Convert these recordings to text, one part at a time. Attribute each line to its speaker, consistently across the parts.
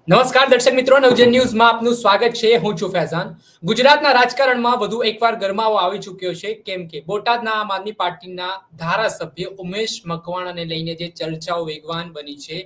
Speaker 1: નમસ્કાર દર્શક મિત્રો, નવજન ન્યૂઝમાં આપનું સ્વાગત છે. હું છું ફૈઝાન. ગુજરાતના રાજકારણમાં વધુ એકવાર ગરમાવો આવી ચૂક્યો છે, કેમ કે બોટાદના આમ આદમી પાર્ટીના ધારાસભ્ય ઉમેશ મકવાણાને લઈને જે ચર્ચાઓ વેગવાન બની છે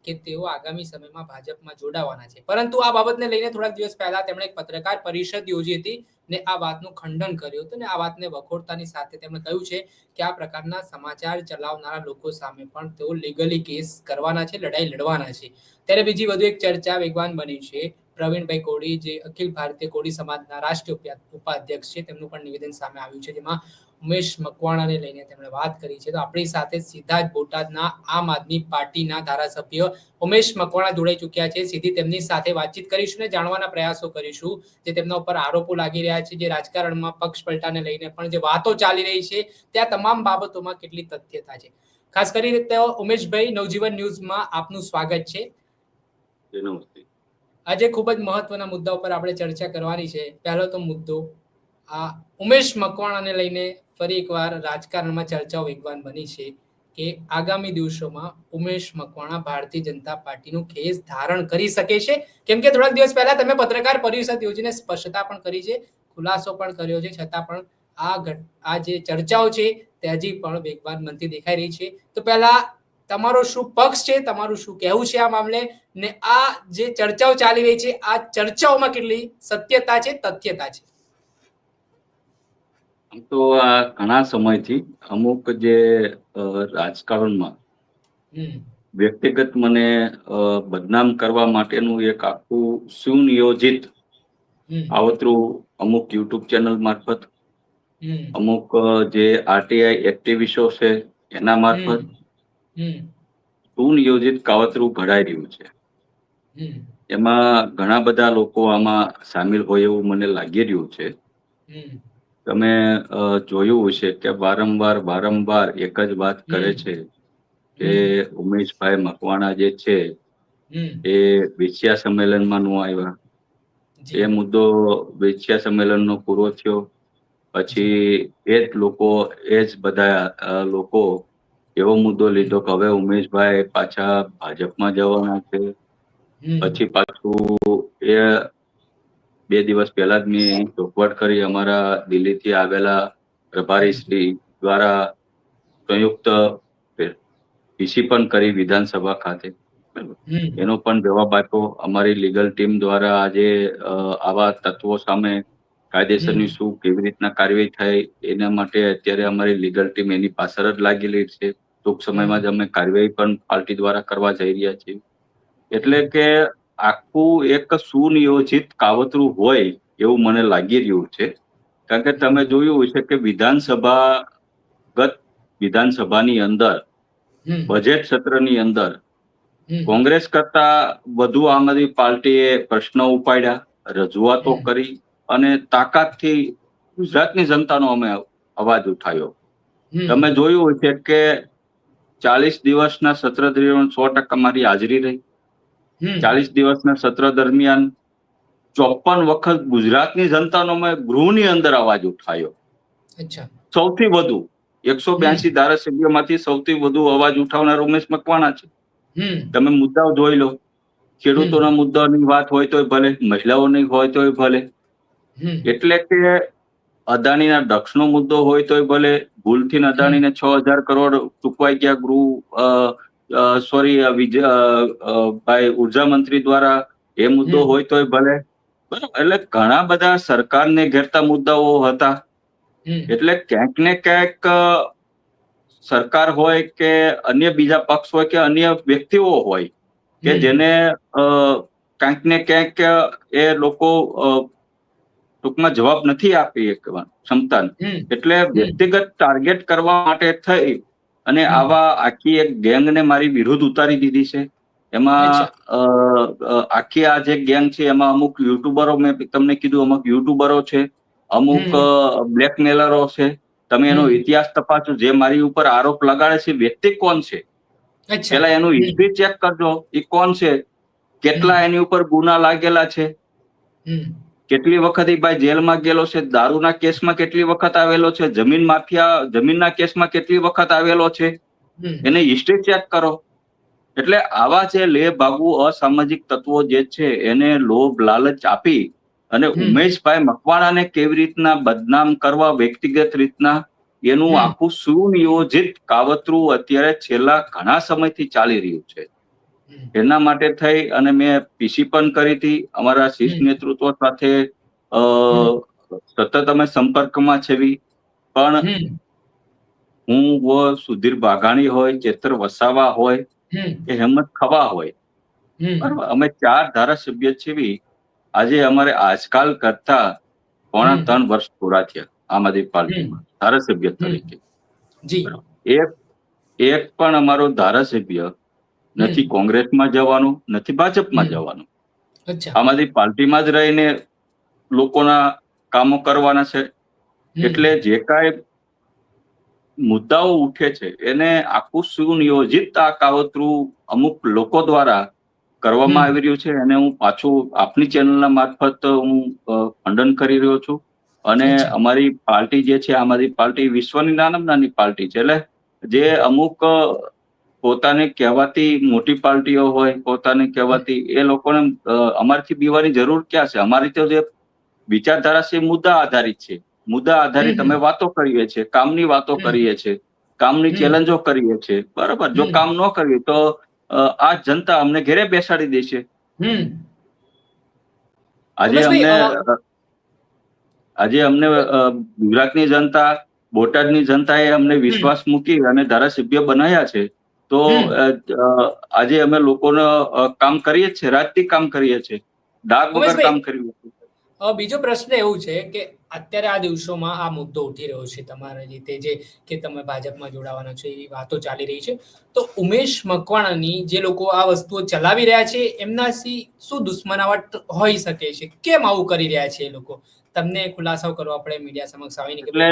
Speaker 1: કે તેઓ આગામી સમયમાં ભાજપમાં જોડાવાના છે. પરંતુ આ બાબતને લઈને થોડાક દિવસ પહેલા તેમણે એક પત્રકાર પરિષદ યોજી હતી ને આ વાતનું ખંડન કર્યું હતું ને આ વાતને વખોડતાની સાથે તેમણે કહ્યું છે કે આ પ્રકારના સમાચાર ચલાવનારા લોકો સામે પણ તેઓ લીગલી કેસ કરવાના છે, લડાઈ લડવાના છે. ત્યારે બીજી વધુ એક ચર્ચા વેગવાન બની છે. પ્રવીણભાઈ કોળી, જે અખિલ ભારતીય કોળી સમાજના રાષ્ટ્રીય ઉપાધ્યક્ષ છે, તેમનું પણ નિવેદન સામે આવ્યું છે, જેમાં ઉમેશ મકવાણાને લઈને તેમણે વાત કરી છે. તો આપણી સાથે સીધા જ બોટાદના આમ આદમી પાર્ટીના ધારાસભ્ય ઉમેશ મકવાણા જોડાઈ ચૂક્યા છે. સીધી તેમની સાથે વાતચીત કરીશું ને જાણવાના પ્રયાસો કરીશું જે તેમના ઉપર આરોપો લાગી રહ્યા છે, જે રાજકારણમાં પક્ષ પલટાને લઈને પણ જે વાતો ચાલી રહી છે, ત્યાં તમામ બાબતોમાં કેટલી તથ્યતા છે. ખાસ કરીને ઉમેશભાઈ, નવજીવન ન્યૂઝમાં આપનું સ્વાગત છે. આજે ખૂબ જ મહત્વના મુદ્દા ઉપર આપણે ચર્ચા કરવાની છે. પહેલો તો મુદ્દો આ ઉમેશ મકવાણાને લઈને ફરી એકવાર રાજકારણમાં ચર્ચાઓ વેગવાન બની છે કે આગામી દિવસોમાં ઉમેશ મકવાણા ભારતીય જનતા પાર્ટીનું ખેસ ધારણ કરી શકે છે, કેમ કે થોડાક દિવસ પહેલા તમે પત્રકાર પરિષદ યોજીને સ્પષ્ટતા પણ કરી છે, ખુલાસો પણ કર્યો છે, છતાં પણ આ જે ચર્ચાઓ છે તે હજી પણ વેગવાન બનતી દેખાઈ રહી છે. તો પહેલા તમારો શું પક્ષ છે, તમારું શું કહેવું છે આ મામલે, ને આ જે ચર્ચાઓ ચાલી રહી છે આ ચર્ચાઓમાં કેટલી સત્યતા છે, તથ્યતા છે?
Speaker 2: આમ તો આ ઘણા સમયથી અમુક જે રાજકારણમાં વ્યક્તિગત મને બદનામ કરવા માટેનું એક આખું સુનિયોજિત કાવતરું અમુક યુટ્યુબ ચેનલ મારફત, અમુક જે આરટીઆઈ એક્ટિવિસ્ટો છે એના મારફત સુનિયોજિત કાવતરું ઘડાઈ રહ્યું છે. એમાં ઘણા બધા લોકો આમાં સામેલ હોય એવું મને લાગી રહ્યું છે. તમે જોયું હશે કે વારંવાર એક જ વાત કરે છે કે ઉમેશભાઈ મકવાણા જે છે એ વેશ્યા સંમેલનમાં નો આવ્યા. એ મુદ્દો વેશ્યા સંમેલનનો પૂરો થયો પછી એ જ બધા લોકો એવો મુદ્દો લીધો કે હવે ઉમેશભાઈ પાછા ભાજપમાં જવાના છે. પછી પાછું એ 2 દિવસ પહેલા જ મેં ચોખવટ કરી અમારા દિલ્હીથી આવેલા પ્રભારી શ્રી દ્વારા સંયુક્ત પીસી પણ કરી વિધાનસભા ખાતે. એનો પણ જવાબ આપ્યો. અમારી લીગલ ટીમ દ્વારા આજે આવા તત્વો સામે કાયદેસરની શું કેવી રીતના કાર્યવાહી થાય એના માટે અત્યારે અમારી લીગલ ટીમ એની પાછળ જ લાગેલી છે. ટૂંક સમયમાં જ અમે કાર્યવાહી પણ પાર્ટી દ્વારા કરવા જઈ રહ્યા છીએ. એટલે કે આખું એક સુનિયોજિત કાવતરું હોય એવું મને લાગી રહ્યું છે. કારણ કે તમે જોયું હશે કે વિધાનસભાની અંદર બજેટ સત્રની અંદર કોંગ્રેસ કરતા વધુ આમ આદમી પાર્ટીએ પ્રશ્નો ઉપાડ્યા, રજૂઆતો કરી અને તાકાતથી ગુજરાતની જનતાનો અમે અવાજ ઉઠાવ્યો. તમે જોયું હશે કે 40 દિવસના સત્ર દરમિયાન 100% મારી હાજરી રહી. 40 દિવસના સત્ર દરમિયાન 54 વખત ગુજરાતની જનતાનો મેં ગૃહની અંદર અવાજ ઉઠાવ્યો. સૌથી વધુ 182 ધારાસભ્યોમાંથી સૌથી વધુ અવાજ ઉઠાવનાર ઉમેશ મકવાણા છે. તમે મુદ્દાઓ જોઈ લો. ખેડૂતોના મુદ્દાની વાત હોય તોય ભલે, મહિલાઓની હોય તોય ભલે, એટલે કે અદાણીના ડ્રગ્સનો મુદ્દો હોય તોય ભલે, ભૂલથી અદાણીને 6,000 કરોડ ચૂકવાઈ ગયા ભાઈ ઉર્જા મંત્રી દ્વારા, એ મુદ્દો હોય તોય ભલે. બરાબર, એટલે ઘણા બધા સરકારને ઘેરતા મુદ્દાઓ હતા. એટલે ક્યાંક ને ક્યાંક સરકાર હોય કે અન્ય બીજા પક્ષ હોય કે અન્ય વ્યક્તિઓ હોય કે જેને ક્યાંક ને ક્યાંક એ લોકો ટૂંકમાં જવાબ નથી આપી ક્ષમતા. એટલે વ્યક્તિગત ટાર્ગેટ કરવા માટે થઈ અને આખી એક ગેંગને મારી વિરુદ્ધ ઉતારી દીધી છે. એમાં આખી આ જે ગેંગ છે એમાં અમુક યુટ્યુબરો, મેં તમને કીધું અમુક યુટ્યુબરો છે, અમુક બ્લેકમેલરો છે. તમે એનો ઇતિહાસ તપાસો. જે મારી ઉપર આરોપ લગાડે છે વ્યક્તિ કોણ છે, પેલા એનું હિસ્ટ્રી ચેક કરજો. એ કોણ છે, કેટલા એની ઉપર ગુના લાગેલા છે, કેટલી વખત એ ભાઈ જેલમાં ગયેલો છે, દારૂના કેસમાં કેટલી વખત આવેલો છે, જમીનના કેસમાં કેટલી વખત આવેલો છે, એને હિસ્ટ્રી ચેક કરો. એટલે આવા જે લે ભાગુ અસામાજિક તત્વો જે છે એને લોભ લાલચ આપી અને ઉમેશભાઈ મકવાણાને કેવી રીતના બદનામ કરવા વ્યક્તિગત રીતના એનું આખું સુનિયોજિત કાવતરું અત્યારે છેલ્લા ઘણા સમયથી ચાલી રહ્યું છે. એના માટે થઈ અને મેં પીસી પણ કરી હતી. અમારા શીર્ષ નેતૃત્વ સાથે સતત અમે સંપર્કમાં છેવી. પણ હું સુધીર બાઘાણી હોય, ચેતર વસાવા હોય કે હેમંત ખવા હોય, બરાબર, અમે 4 ધારાસભ્ય છેવી. આજે અમારે આજકાલ કરતા 3.5 વર્ષ પૂરા થયા આમ આદમી પાર્ટીમાં ધારાસભ્ય તરીકે. એક પણ અમારો ધારાસભ્ય નથી કોંગ્રેસમાં જવાનું, નથી ભાજપમાં જવાનું. આમ આદમી પાર્ટીમાં જ રહીને લોકોના કામો કરવાના છે. એટલે જે કાંઈ મુદ્દાઓ ઉઠે છે એને આખું સુનિયોજિત આ કાવતરું અમુક લોકો દ્વારા કરવામાં આવી રહ્યું છે. અને હું પાછું આપની ચેનલના મારફત હું ખંડન કરી રહ્યો છું. અને અમારી પાર્ટી જે છે આમ આદમી પાર્ટી વિશ્વની નાની પાર્ટી છે. એટલે જે અમુક પોતાને કહેવાતી મોટી પાર્ટીઓ હોય, પોતાને કહેવાતી, એ લોકોને અમારથી બીવાની જરૂર ક્યાં છે? અમારી તો જે વિચારધારા છે મુદ્દા આધારિત છે. મુદ્દા આધારિત અમે વાતો કરીએ છીએ, કામની વાતો કરીએ છીએ, કામની ચેલેન્જો કરીએ છીએ. બરાબર, જો કામ ન કરીએ તો આ જનતા અમને ઘેરે બેસાડી દેશે. આજે અમને ગુજરાતની જનતા, બોટાદની જનતાએ અમને વિશ્વાસ મૂકી અને ધારાસભ્ય બનાવ્યા છે. તો આજે અમે લોકોને કામ કરીએ છીએ, રાજથી કામ કરીએ છીએ, ડાઘ વગર કામ કરીએ છીએ.
Speaker 1: બીજો પ્રશ્ન એવું છે કે અત્યારે આ દિવસોમાં આ મુદ્દો ઉઠી રહ્યો છે તમારા રીતે, જે કે તમે ભાજપમાં જોડાવાના છો એવી વાતો ચાલી રહી છે. તો ઉમેશ મકવાણાની જે લોકો આ વસ્તુઓ ચલાવી રહ્યા છે એમનાથી શું દુશ્મનાવટ હોઈ શકે છે? કેમ આવું કરી રહ્યા છે એ લોકો? તમને ખુલાસો કરવા પડે મીડિયા સમક્ષ આવીને.
Speaker 2: એટલે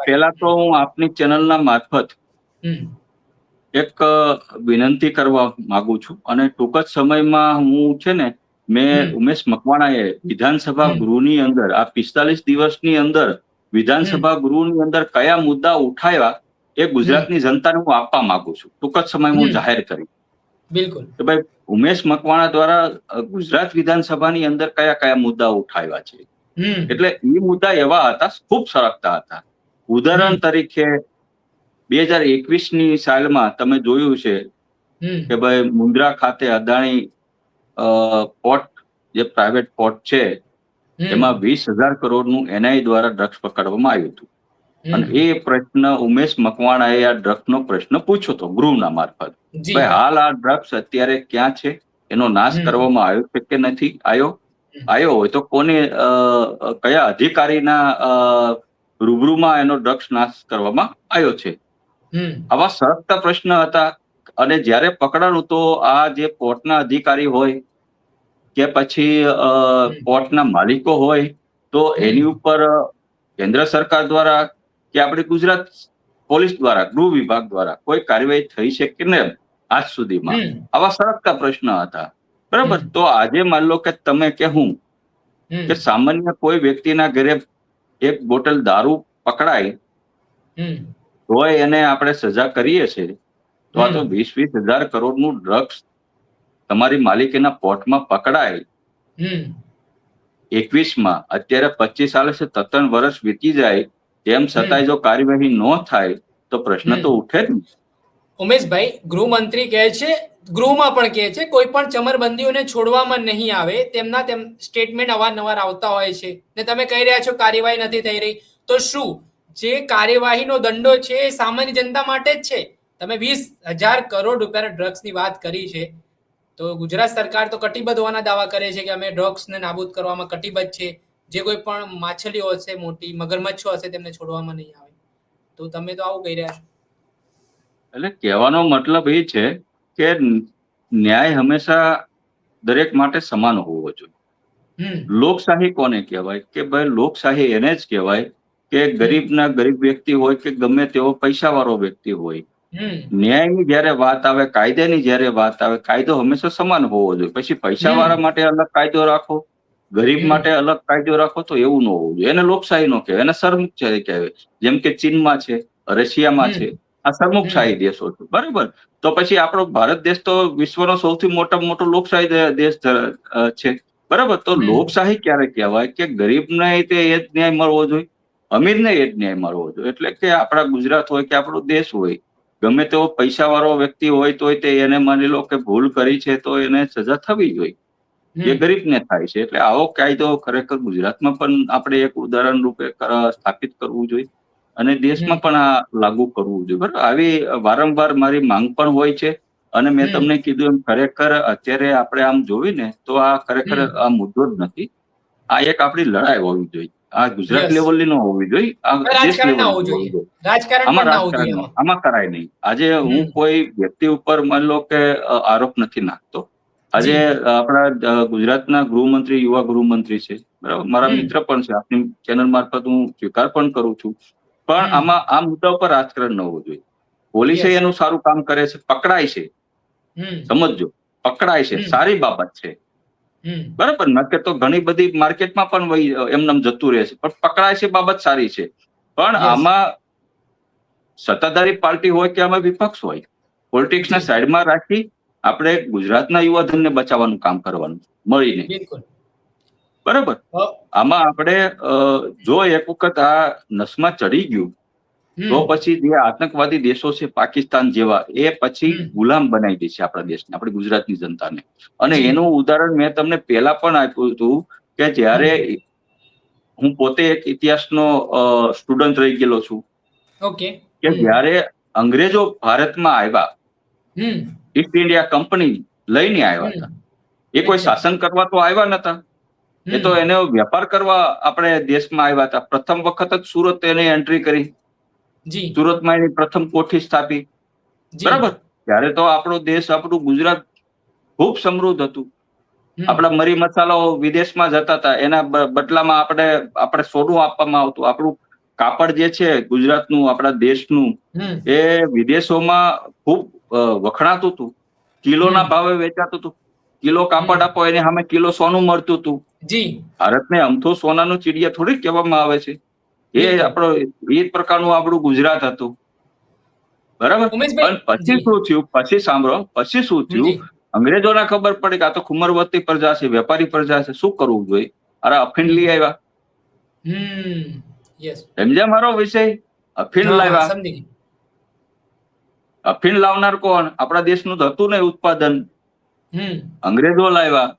Speaker 2: પહેલા તો હું આપની ચેનલના મારફત એક વિનંતી કરવા માંગુ છું. અને ટૂંક જ સમયમાં હું છે ને, મેં ઉમેશ મકવાણાએ વિધાનસભા ગૃહની અંદર આ 45 દિવસની અંદર વિધાનસભા ગૃહની અંદર કયા મુદ્દા ઉઠાવ્યા એ ગુજરાતની જનતાને હું આપવા માંગુ છું. ટૂંક જ સમયમાં હું જાહેર કરી.
Speaker 1: બિલકુલ.
Speaker 2: કે ભાઈ ઉમેશ મકવાણા દ્વારા ગુજરાત વિધાનસભાની અંદર કયા કયા મુદ્દા ઉઠાવ્યા છે. એટલે એ મુદ્દા એવા હતા, ખૂબ સરકતા હતા. ઉદાહરણ તરીકે 2021ની સાલમાં તમે જોયું છે કે ભાઈ મુન્દ્રા ખાતે અદાણી પોર્ટ, જે પ્રાઇવેટ પોર્ટ છે, એમાં 20,000 કરોડનું એનઆઈ દ્વારા ડ્રગ્સ પકડવામાં આવ્યું હતું. અને એ પ્રશ્ન ઉમેશ મકવાણાએ આ ડ્રગ્સનો પ્રશ્ન પૂછ્યો હતો ગૃહના મારફત. ભાઈ હાલ આ ડ્રગ્સ અત્યારે ક્યાં છે, એનો નાશ કરવામાં આવ્યો છે કે નથી આવ્યો હોય તો કોને, કયા અધિકારીના રૂબરૂમાં એનો ડ્રગ્સ નાશ કરવામાં આવ્યો છે? આવા સરળતા પ્રશ્ન હતા. અને જ્યારે પકડાણું તો આ જે પોર્ટના અધિકારી હોય કે પછી પોર્ટના માલિકો હોય, તો એની ઉપર કેન્દ્ર સરકાર દ્વારા કે આપણી ગુજરાત પોલીસ દ્વારા, ગૃહ વિભાગ દ્વારા કોઈ કાર્યવાહી થઈ છે કે નહીં આજ સુધીમાં? આવા સરળતા પ્રશ્ન હતા. બરાબર. તો આજે માન લો કે તમે કે હું કે સામાન્ય કોઈ વ્યક્તિના ઘરે એક બોટલ દારૂ પકડાય તોય એને આપણે સજા કરીએ છીએ, તો આ તો 20,000 કરોડનું ડ્રગ્સ તમારી માલિકીના પોર્ટમાં પકડાય 21માં, અત્યારે 25 ચાલે છે, 3 વર્ષ વીતી જાય, તેમ છતાંય જો કાર્યવાહી ન થાય તો પ્રશ્ન તો ઉઠે જ.
Speaker 1: ઉમેશભાઈ, ગૃહમંત્રી કહે છે, ગૃહમાં પણ કહે છે, કોઈ પણ ચમરબંધીઓને છોડવામાં નહીં આવે. તેમના સ્ટેટમેન્ટ અવારનવાર આવતા હોય છે ને તમે કહી રહ્યા છો કાર્યવાહી નથી થઈ રહી. તો શું જે કાર્યવાહીનો દંડો છે એ સામાન્ય જનતા માટે જ છે? તમે 20,000 કરોડ રૂપિયાના ડ્રગ્સની વાત કરી છે, તો ગુજરાત સરકાર તો કટિબદ્ધ હોવાના દાવા કરે છે કે અમે ડ્રગ્સને નાબૂદ કરવામાં કટિબદ્ધ છે. જે કોઈ પણ માછલીઓ હશે, મોટી મગરમચ્છો હશે, તેમને છોડવામાં નહીં આવે. તો તમે તો આવું કહી રહ્યા છો.
Speaker 2: એટલે કહેવાનો મતલબ એ છે કે ન્યાય હંમેશા દરેક માટે સમાન હોવો જોઈએ. લોકશાહી કોને કહેવાય? કે ભાઈ લોકશાહી એને જ કહેવાય કે ગરીબના ગરીબ વ્યક્તિ હોય કે ગમે તેવો પૈસાવાળો વ્યક્તિ હોય, ન્યાયની જ્યારે વાત આવે, કાયદાની જ્યારે વાત આવે, કાયદો હંમેશા સમાન હોવો જોઈએ. પછી પૈસાવાળા માટે અલગ કાયદો રાખો, ગરીબ માટે અલગ કાયદો રાખો, તો એવું ન હોવું જોઈએ. એને લોકશાહી નો કહેવાય, એને સરમુખત્યારી કહેવાય. જેમ કે ચીનમાં છે, રશિયામાં છે, આ સરમુખશાહી દેશો છે, બરાબર. તો પછી આપણો ભારત દેશ તો વિશ્વનો સૌથી મોટામાં મોટો લોકશાહી દેશ છે, બરાબર. તો લોકશાહી ક્યારે કહેવાય કે ગરીબને તે એ જ ન્યાય મળવો જોઈએ, અમીરને એ જ ન્યાય મળવો જોઈએ. એટલે કે આપણા ગુજરાત હોય કે આપણો દેશ હોય, ગમે તેવો પૈસાવાળો વ્યક્તિ હોય તો તે એને માની લો કે ભૂલ કરી છે તો એને સજા થવી જોઈએ, જે ગરીબને થાય છે. એટલે આવો કાયદો ખરેખર ગુજરાતમાં પણ આપણે એક ઉદાહરણ રૂપે સ્થાપિત કરવું જોઈએ અને દેશમાં પણ આ લાગુ કરવું જોઈએ, બરાબર. આવી વારંવાર મારી માંગ પણ હોય છે અને મેં તમને કીધું એમ ખરેખર અત્યારે આપણે આમ જોયું ને તો આ ખરેખર આ મુદ્દો જ નથી. આ એક આપણી લડાઈ હોવી જોઈએ. આ ગુજરાત લેવલની ન હોવી જોઈએ, આ દેશ
Speaker 1: રાજકારણ ના
Speaker 2: લેવલની
Speaker 1: હોવું
Speaker 2: હોવી
Speaker 1: જોઈએ,
Speaker 2: જોઈએ.
Speaker 1: રાજકારણ
Speaker 2: આમાં
Speaker 1: પણ ના હોવું
Speaker 2: રાજકારણ
Speaker 1: જોઈએ.
Speaker 2: આમાં કરાય નહીં. આજે હું કોઈ વ્યક્તિ ઉપર માની લો કે આરોપ નથી નાખતો. આજે આપણા ગુજરાતના ગૃહમંત્રી યુવા ગૃહમંત્રી છે, બરાબર, મારા મિત્ર પણ છે, આપની ચેનલ મારફત હું સ્વીકાર પણ કરું છું. પણ આમાં આ મુદ્દા ઉપર રાજકારણ ન હોવું જોઈએ. પોલીસે એનું સારું કામ કરે છે, પકડાય છે, સમજજો, પકડાય છે, સારી બાબત છે, બરાબર. નકે તો ઘણી બધી માર્કેટમાં પણ એમનેમ જતું રહે છે, પણ પકડાય છે બાબત સારી છે. પણ આમાં સત્તાધારી પાર્ટી હોય કે આમાં વિપક્ષ હોય, પોલિટિક્સના સાઈડમાં રાખી આપણે ગુજરાતના યુવાધનને બચાવવાનું કામ કરવાનું મળીને,
Speaker 1: બિલકુલ,
Speaker 2: બરાબર. આમાં આપણે જો એક વખત આ નસમાં ચડી ગયું તો પછી જે આતંકવાદી દેશો છે પાકિસ્તાન જેવા, એ પછી ગુલામ બનાવી દે છે આપણા દેશને, આપણી ગુજરાતની જનતાને. અને એનું ઉદાહરણ મેં તમને પહેલા પણ આપ્યું હતું કે જ્યારે હું પોતે એક ઇતિહાસનો સ્ટુડન્ટ રહી ગયેલો છું.
Speaker 1: ઓકે.
Speaker 2: કે જ્યારે અંગ્રેજો ભારતમાં આવ્યા, ઈસ્ટ ઇન્ડિયા કંપની લઈને આવ્યા હતા. એ કોઈ શાસન કરવા તો આવ્યા નતા, એ તો એને વેપાર કરવા આપણે દેશમાં આવ્યા હતા. પ્રથમ વખત જ સુરત એને એન્ટ્રી કરી, સુરતમાં એની પ્રથમ કોઠી સ્થાપી, બરાબર. ત્યારે તો આપણો દેશ, આપણું ગુજરાત ખૂબ સમૃદ્ધ હતું. આપણા મરી મસાલાઓ વિદેશમાં જતા હતા, એના બદલામાં આપણે સોનું આપવામાં આવતું. આપણું કાપડ જે છે ગુજરાતનું, આપણા દેશનું, એ વિદેશોમાં ખૂબ વખણાતું હતું. કિલોના ભાવે વેચાતું હતું. કિલો કાપડ આપો એને સામે કિલો સોનું મળતું હતું. ભારતને અમથો સોનાનું ચીડિયા થોડી કહેવામાં આવે છે. એ આપણો એ પ્રકારનું આપણું ગુજરાત હતું, બરાબર. પણ પછી શું થયું, પછી સાંભળો, પછી શું થયું, અંગ્રેજોને ખબર પડી કે આ તો ખુમરવતી પ્રજા છે, વેપારી પ્રજા છે, શું કરવું જોઈએ? અરે અફીણ લઈ આવ્યા. સમજ્યા મારો વિષય? અફીણ લાવ્યા. અફીણ લાવનાર કોણ? આપણા દેશનું હતું ને ઉત્પાદન, અંગ્રેજો લાવ્યા.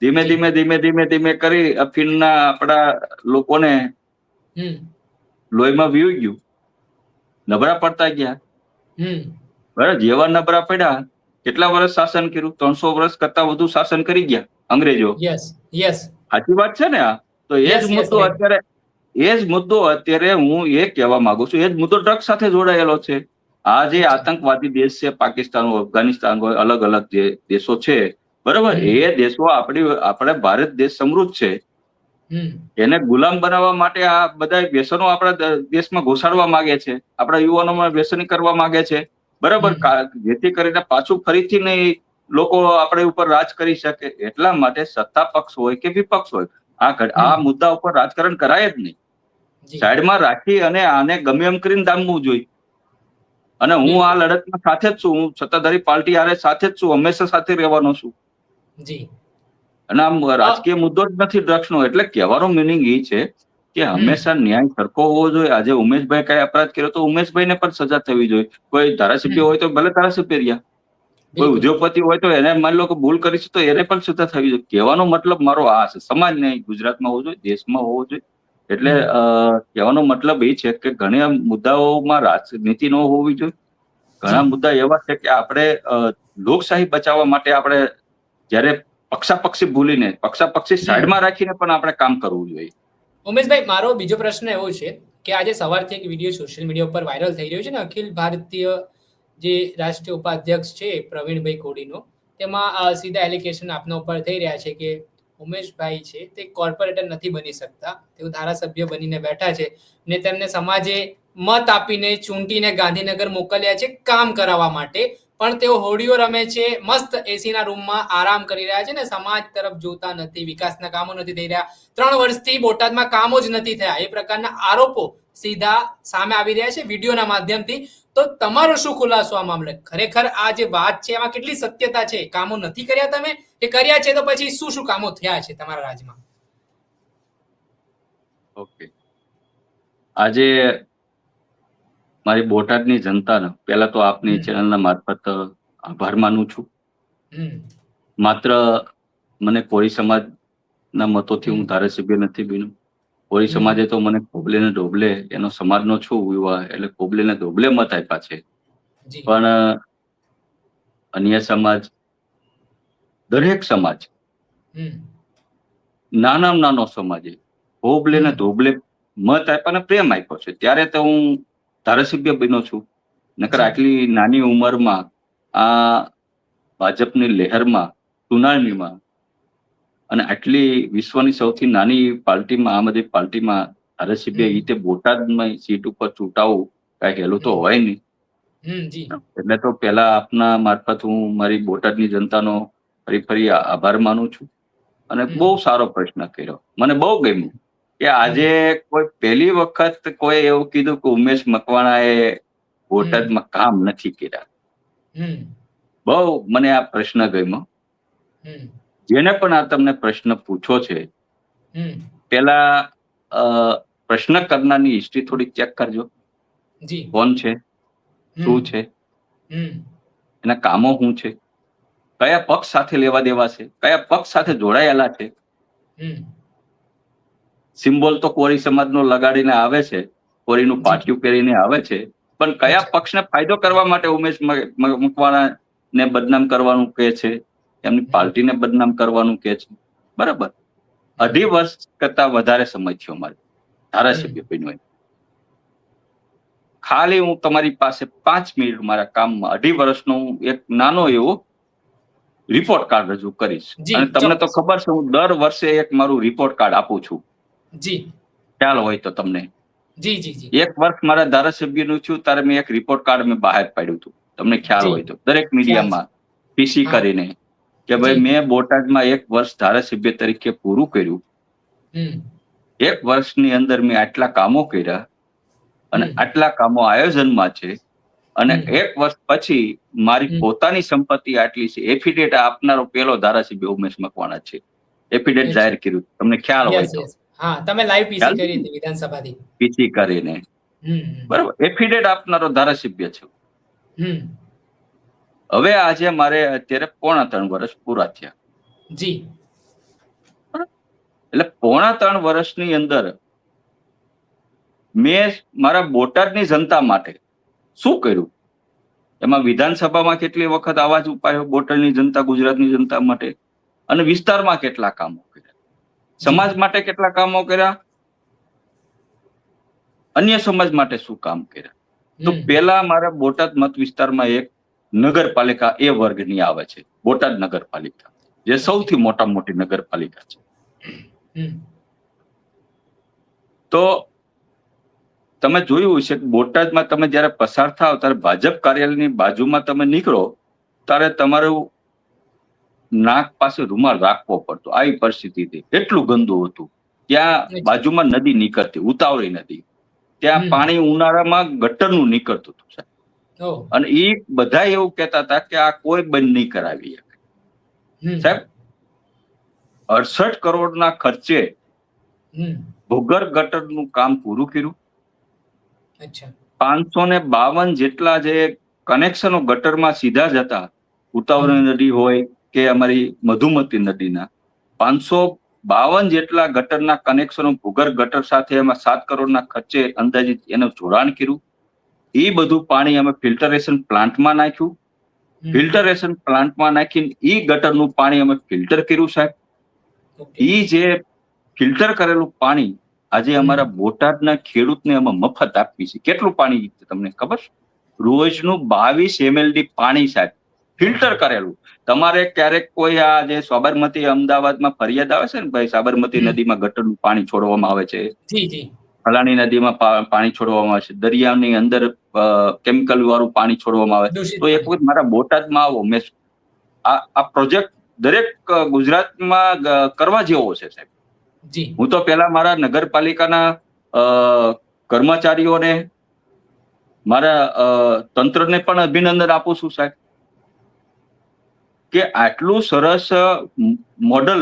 Speaker 2: ધીમે ધીમે ધીમે ધીમે ધીમે કરી અફીણના આપણા લોકોને લોહીમાં વીવી ગયું, નબળા પડતા ગયા. બરાબર. જેવા નબળા પડ્યા, કેટલા વર્ષ શાસન કર્યું? 300 વર્ષ કરતા વધુ શાસન કરી ગયા અંગ્રેજો. સાચી વાત છે ને? આ તો એ જ મુદ્દો અત્યારે હું એ કહેવા માંગુ છું, એ જ મુદ્દો ડ્રગ્સ સાથે જોડાયેલો છે. આ જે આતંકવાદી દેશ છે, પાકિસ્તાન હોય, અફઘાનિસ્તાન હોય, અલગ અલગ જે દેશો છે, બરાબર, એ દેશો આપણે ભારત દેશ સમૃદ્ધ છે, એને ગુલામ બનાવવા માટે આ બધા વ્યસનો આપણા દેશમાં ઘુસાડવા માંગે છે, આપણા યુવાનોમાં વ્યસની કરવા માંગે છે, બરાબર. જેથી કરીને પાછું ફરીથી નહીં લોકો આપણે ઉપર રાજ કરી શકે. એટલા માટે સત્તા પક્ષ હોય કે વિપક્ષ હોય, આ મુદ્દા ઉપર રાજકારણ કરાય જ નહીં. સાઈડમાં રાખી અને આને ગમે એમ કરીને દામવું જોઈએ. અને હું આ લડતમાં સાથે જ છું, હું સત્તાધારી પાર્ટી આરે સાથે જ છું, હંમેશા સાથે રહેવાનો છું. અને આમ રાજકીય મુદ્દો જ નથી ડ્રગ્સનો. એટલે કહેવાનો મિનિંગ એ છે કે હંમેશા ન્યાય સરખો હોવો જોઈએ. આજે ઉમેશભાઈ કઈ અપરાધ કર્યો તો ઉમેશભાઈને પણ સજા થવી જોઈએ. કોઈ ધારાસભ્ય હોય તો ભલે ધારાસભ્ય રહ્યા, કોઈ ઉદ્યોગપતિ હોય તો એને માની લો કે ભૂલ કરી છે તો એને પણ સજા થવી જોઈએ. કહેવાનો મતલબ મારો આ છે. સમાજ ન્યાય ગુજરાતમાં હોવો જોઈએ, દેશમાં હોવો જોઈએ. એટલે કહેવાનો મતલબ એ છે કે ઘણા મુદ્દાઓમાં રાજનીતિ ન હોવી જોઈએ. ઘણા મુદ્દા એવા છે કે આપણે લોકશાહી બચાવવા માટે આપણે જયારે પક્ષાપક્ષી ભૂલીને પક્ષાપક્ષી સાઈડમાં રાખીને પણ આપણે કામ કરવું જોઈએ.
Speaker 1: ઉમેશભાઈ, મારો બીજો પ્રશ્ન એવો છે કે આજે સવારથી એક વિડીયો સોશિયલ મીડિયા ઉપર વાયરલ થઈ રહ્યો છે ને, અખિલ ભારતીય જે રાષ્ટ્રીય ઉપાધ્યક્ષ છે પ્રવીણભાઈ કોડીનો, તેમાં સીધા એલિગેશન આપના ઉપર થઈ રહ્યા છે કે ઉમેશભાઈ છે તે કોર્પોરેટર નથી બની શકતા, તેઓ ધારાસભ્ય બનીને બેઠા છે ને તેમને સમાજે મત આપીને ચૂંટીને ગાંધીનગર મોકલ્યા છે કામ કરાવવા માટે, પણ તેઓ હોડીઓ રમે છે, મસ્ત એસીના રૂમમાં આરામ કરી રહ્યા છે ને સમાજ તરફ જોતા નથી, વિકાસના કામો નથી થઈ રહ્યા, 3 વર્ષથી બોટાદમાં કામો જ નથી થયા, એ પ્રકારના આરોપો સીધા સામે આવી રહ્યા છે વિડીયોના માધ્યમથી. તો તમારો શું ખુલાસો આ મામલે? ખરેખર આ જે વાત છે એમાં કેટલી સત્યતા છે? કામો નથી કર્યા તમે, કે કર્યા છે તો પછી શું શું કામો થયા છે તમારા રાજ્યમાં?
Speaker 2: ઓકે, આજે મારી બોટાદની જનતાનો પહેલા તો આપની ચેનલના મારફત આભાર માનું છું. માત્ર મને કોળી સમાજના મતોથી હું ધારાસભ્ય નથી બન્યો. કોળી સમાજે તો મને કોબલે ને ઢોબલે, એનો સમાજનો છું યુવા, એટલે કોબલે ને ઢોબલે મત આપ્યા છે. પણ અન્ય સમાજ, દરેક સમાજ, નાનામાં નાનો સમાજે કોબલે ને ઢોબલે મત આપ્યા ને પ્રેમ આપ્યો છે. ત્યારે તો હું ધારાસભ્ય બન્યો છું. નકર આટલી નાની ઉંમરમાં આ ભાજપની લહેરમાં, સુનામીમાં અને આટલી વિશ્વની સૌથી નાની પાર્ટીમાં, આમ આદમી પાર્ટીમાં ધારાસભ્ય એ રીતે બોટાદમાં સીટ ઉપર ચૂંટાવું કઈ હેલું તો હોય નહીં. એટલે તો પહેલા આપના મારફત હું મારી બોટાદની જનતાનો ફરી આભાર માનું છું. અને બહુ સારો પ્રશ્ન કર્યો, મને બહુ ગમ્યું કે આજે કોઈ પહેલી વખત કોઈ એવું કીધું કે ઉમેશ મકવાણાએ બોટાદમાં કામ નથી કર્યા. બહુ મને આ પ્રશ્ન ગમ્યો. જેને પણ આ તમને પ્રશ્ન પૂછો છે, પેલા પ્રશ્ન કરનારની હિસ્ટ્રી થોડી ચેક કરજો. કોણ છે, શું છે, એના કામો શું છે, કયા પક્ષ સાથે લેવા દેવા છે, કયા પક્ષ સાથે જોડાયેલા છે. સિમ્બોલ તો કોળી સમાજનો લગાડીને આવે છે, કોળીનું પાટિયું પહેરીને આવે છે, પણ કયા પક્ષને ફાયદો કરવા માટે ઉમેશ મકવાણાને બદનામ કરવાનું કહે છે, એમની પાર્ટીને બદનામ કરવાનું કહે છે. બરાબર, 2.5 વર્ષ કરતા વધારે સમય થયો મારે ધારાસભ્ય બન્યો. ખાલી હું તમારી પાસે 5 મિનિટ મારા કામમાં 2.5 વર્ષનો એક નાનો એવો રિપોર્ટ કાર્ડ રજૂ કરીશ. અને તમને તો ખબર છે હું દર વર્ષે એક મારું રિપોર્ટ કાર્ડ આપું છું. ખ્યાલ હોય તો તમને. 1 વર્ષ મારા ધારાસભ્યનું છું ત્યારે મેં એક રિપોર્ટ કાર્ડ મેં બહાર પાડ્યું હતું, તમને ખ્યાલ હોય તો, દરેક મીડિયામાં પીસી કરીને કે ભાઈ મેં બોટાદમાં 1 વર્ષ ધારાસભ્ય તરીકે પૂરું કર્યું. 1 વર્ષની અંદર મેં આટલા કામો કર્યા અને આટલા કામો આયોજનમાં છે. અને 1 વર્ષ પછી મારી પોતાની સંપત્તિ આટલી છે. એફિડેટ આપનારો પહેલો ધારાસભ્ય ઉમેશ મકવાણા છે. એફિડેટ જાહેર કર્યું, તમને ખ્યાલ હોય તો.
Speaker 1: તમે લાઈવ પીસી કરી હતી વિધાનસભાથી.
Speaker 2: પીસી કરીને બરાબર, એફિડેટ આપનારો ધારાસભ્ય છે. હવે આજે મારે અત્યારે 3.5 વર્ષ પૂરા થયા. એટલે 3.5 વર્ષની અંદર મેં મારા બોટાદની જનતા માટે શું કર્યું? એમાં વિધાનસભામાં કેટલી વખત અવાજ ઉપાડ્યો બોટાદની જનતા, ગુજરાતની જનતા માટે, અને વિસ્તારમાં કેટલા કામો કર્યા, સમાજ માટે કેટલા કામો કર્યા, અન્ય સમાજ માટે શું કામ કર્યા. તો પેલા મારા બોટાદ મત વિસ્તારમાં એક નગરપાલિકા એ વર્ગની આવે છે, બોટાદ નગરપાલિકા, જે સૌથી મોટી નગરપાલિકા છે. તો તમે જોયું હશે કે બોટાદમાં તમે જયારે પસાર થાવ ત્યારે ભાજપ કાર્યાલયની બાજુમાં તમે નીકળો ત્યારે તમારું નાક પાસે રૂમાલ રાખવો પડતો, આવી પરિસ્થિતિ હતી. એટલું ગંદુ હતું. ત્યાં બાજુમાં નદી નીકળતી, ઉતાવળી નદી. ત્યાં પાણી ઉનાળામાં ગટરનું નીકળતું હતું. અને એ બધા એવું કહેતા હતા કે આ કોઈ બંધ નહીં કરાવી શકે. સાહેબ, 68 કરોડના ખર્ચે ભૂગર્ભ ગટરનું કામ પૂરું કર્યું. 552 જેટલા જે કનેક્શનો ગટરમાં સીધા જતા, ઉતાવળી નદી હોય કે અમારી મધુમતી નદીના, 552 જેટલા ગટરના કનેક્શનો ભૂગર્ભ ગટર સાથે એમાં 7 કરોડના ખર્ચે અંદાજિત એનું જોડાણ કર્યું. એ બધું પાણી અમે ફિલ્ટરેશન પ્લાન્ટમાં નાખ્યું. ફિલ્ટરેશન પ્લાન્ટમાં નાખીને એ ગટરનું પાણી અમે ફિલ્ટર કર્યું. સાહેબ, એ જે ફિલ્ટર કરેલું પાણી આજે અમારા બોટાદના ખેડૂતને અમે મફત આપી છે. કેટલું પાણી તમને ખબર છે? રોજનું 22 mld પાણી, સાહેબ, ફિલ્ટર કરેલું. તમારે ક્યારેક કોઈ આ જે સાબરમતી અમદાવાદમાં ફરિયાદ આવે છે ને, ભાઈ સાબરમતી નદીમાં ગટરનું પાણી છોડવામાં આવે છે, ફલાણી નદીમાં પાણી છોડવામાં આવે છે, દરિયાની અંદર કેમિકલ વાળું પાણી છોડવામાં આવે, તો એક વખત મારા બોટાદમાં આવો. મેં આ પ્રોજેક્ટ દરેક ગુજરાતમાં કરવા જેવો છે. સાહેબ, હું તો પેલા મારા નગરપાલિકાના કર્મચારીઓને, મારા તંત્રને પણ અભિનંદન આપું છું સાહેબ કે આટલું સરસ મોડલ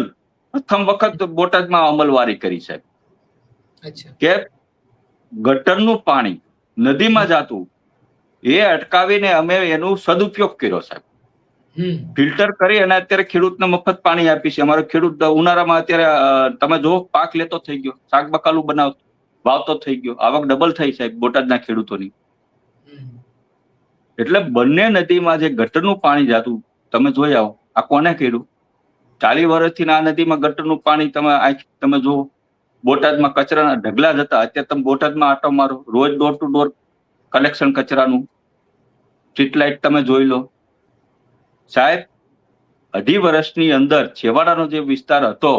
Speaker 2: પ્રથમ વખત બોટાદમાં અમલવારી કરી સાહેબ કે ગટરનું પાણી નદીમાં જાતું એ અટકાવીને અમે એનો સદુપયોગ કર્યો સાહેબ. ફિલ્ટર કરી અને અત્યારે ખેડૂતને મફત પાણી આપી છે. અમારો ખેડૂત ઉનાળામાં અત્યારે તમે જો પાક લેતો થઈ ગયો, શાક બકાલું વાવતો થઈ ગયો, આવક ડબલ થઈ સાહેબ બોટાદના ખેડૂતોની. એટલે બંને નદીમાં જે ગટરનું પાણી જાતું તમે જોઈ આવો, આ કોને કર્યું? 40 વર્ષથી આ નદીમાં ગટરનું પાણી તમે જુઓ. બોટાદમાં કચરાના ઢગલા જ હતા. અત્યારે તમે બોટાદમાં આટો મારો, રોજ ડોર ટુ ડોર કલેક્શન કચરાનું. સ્ટ્રીટ લાઇટ તમે જોઈ લો સાહેબ. 2.5 વર્ષની અંદર છેવાડાનો જે વિસ્તાર હતો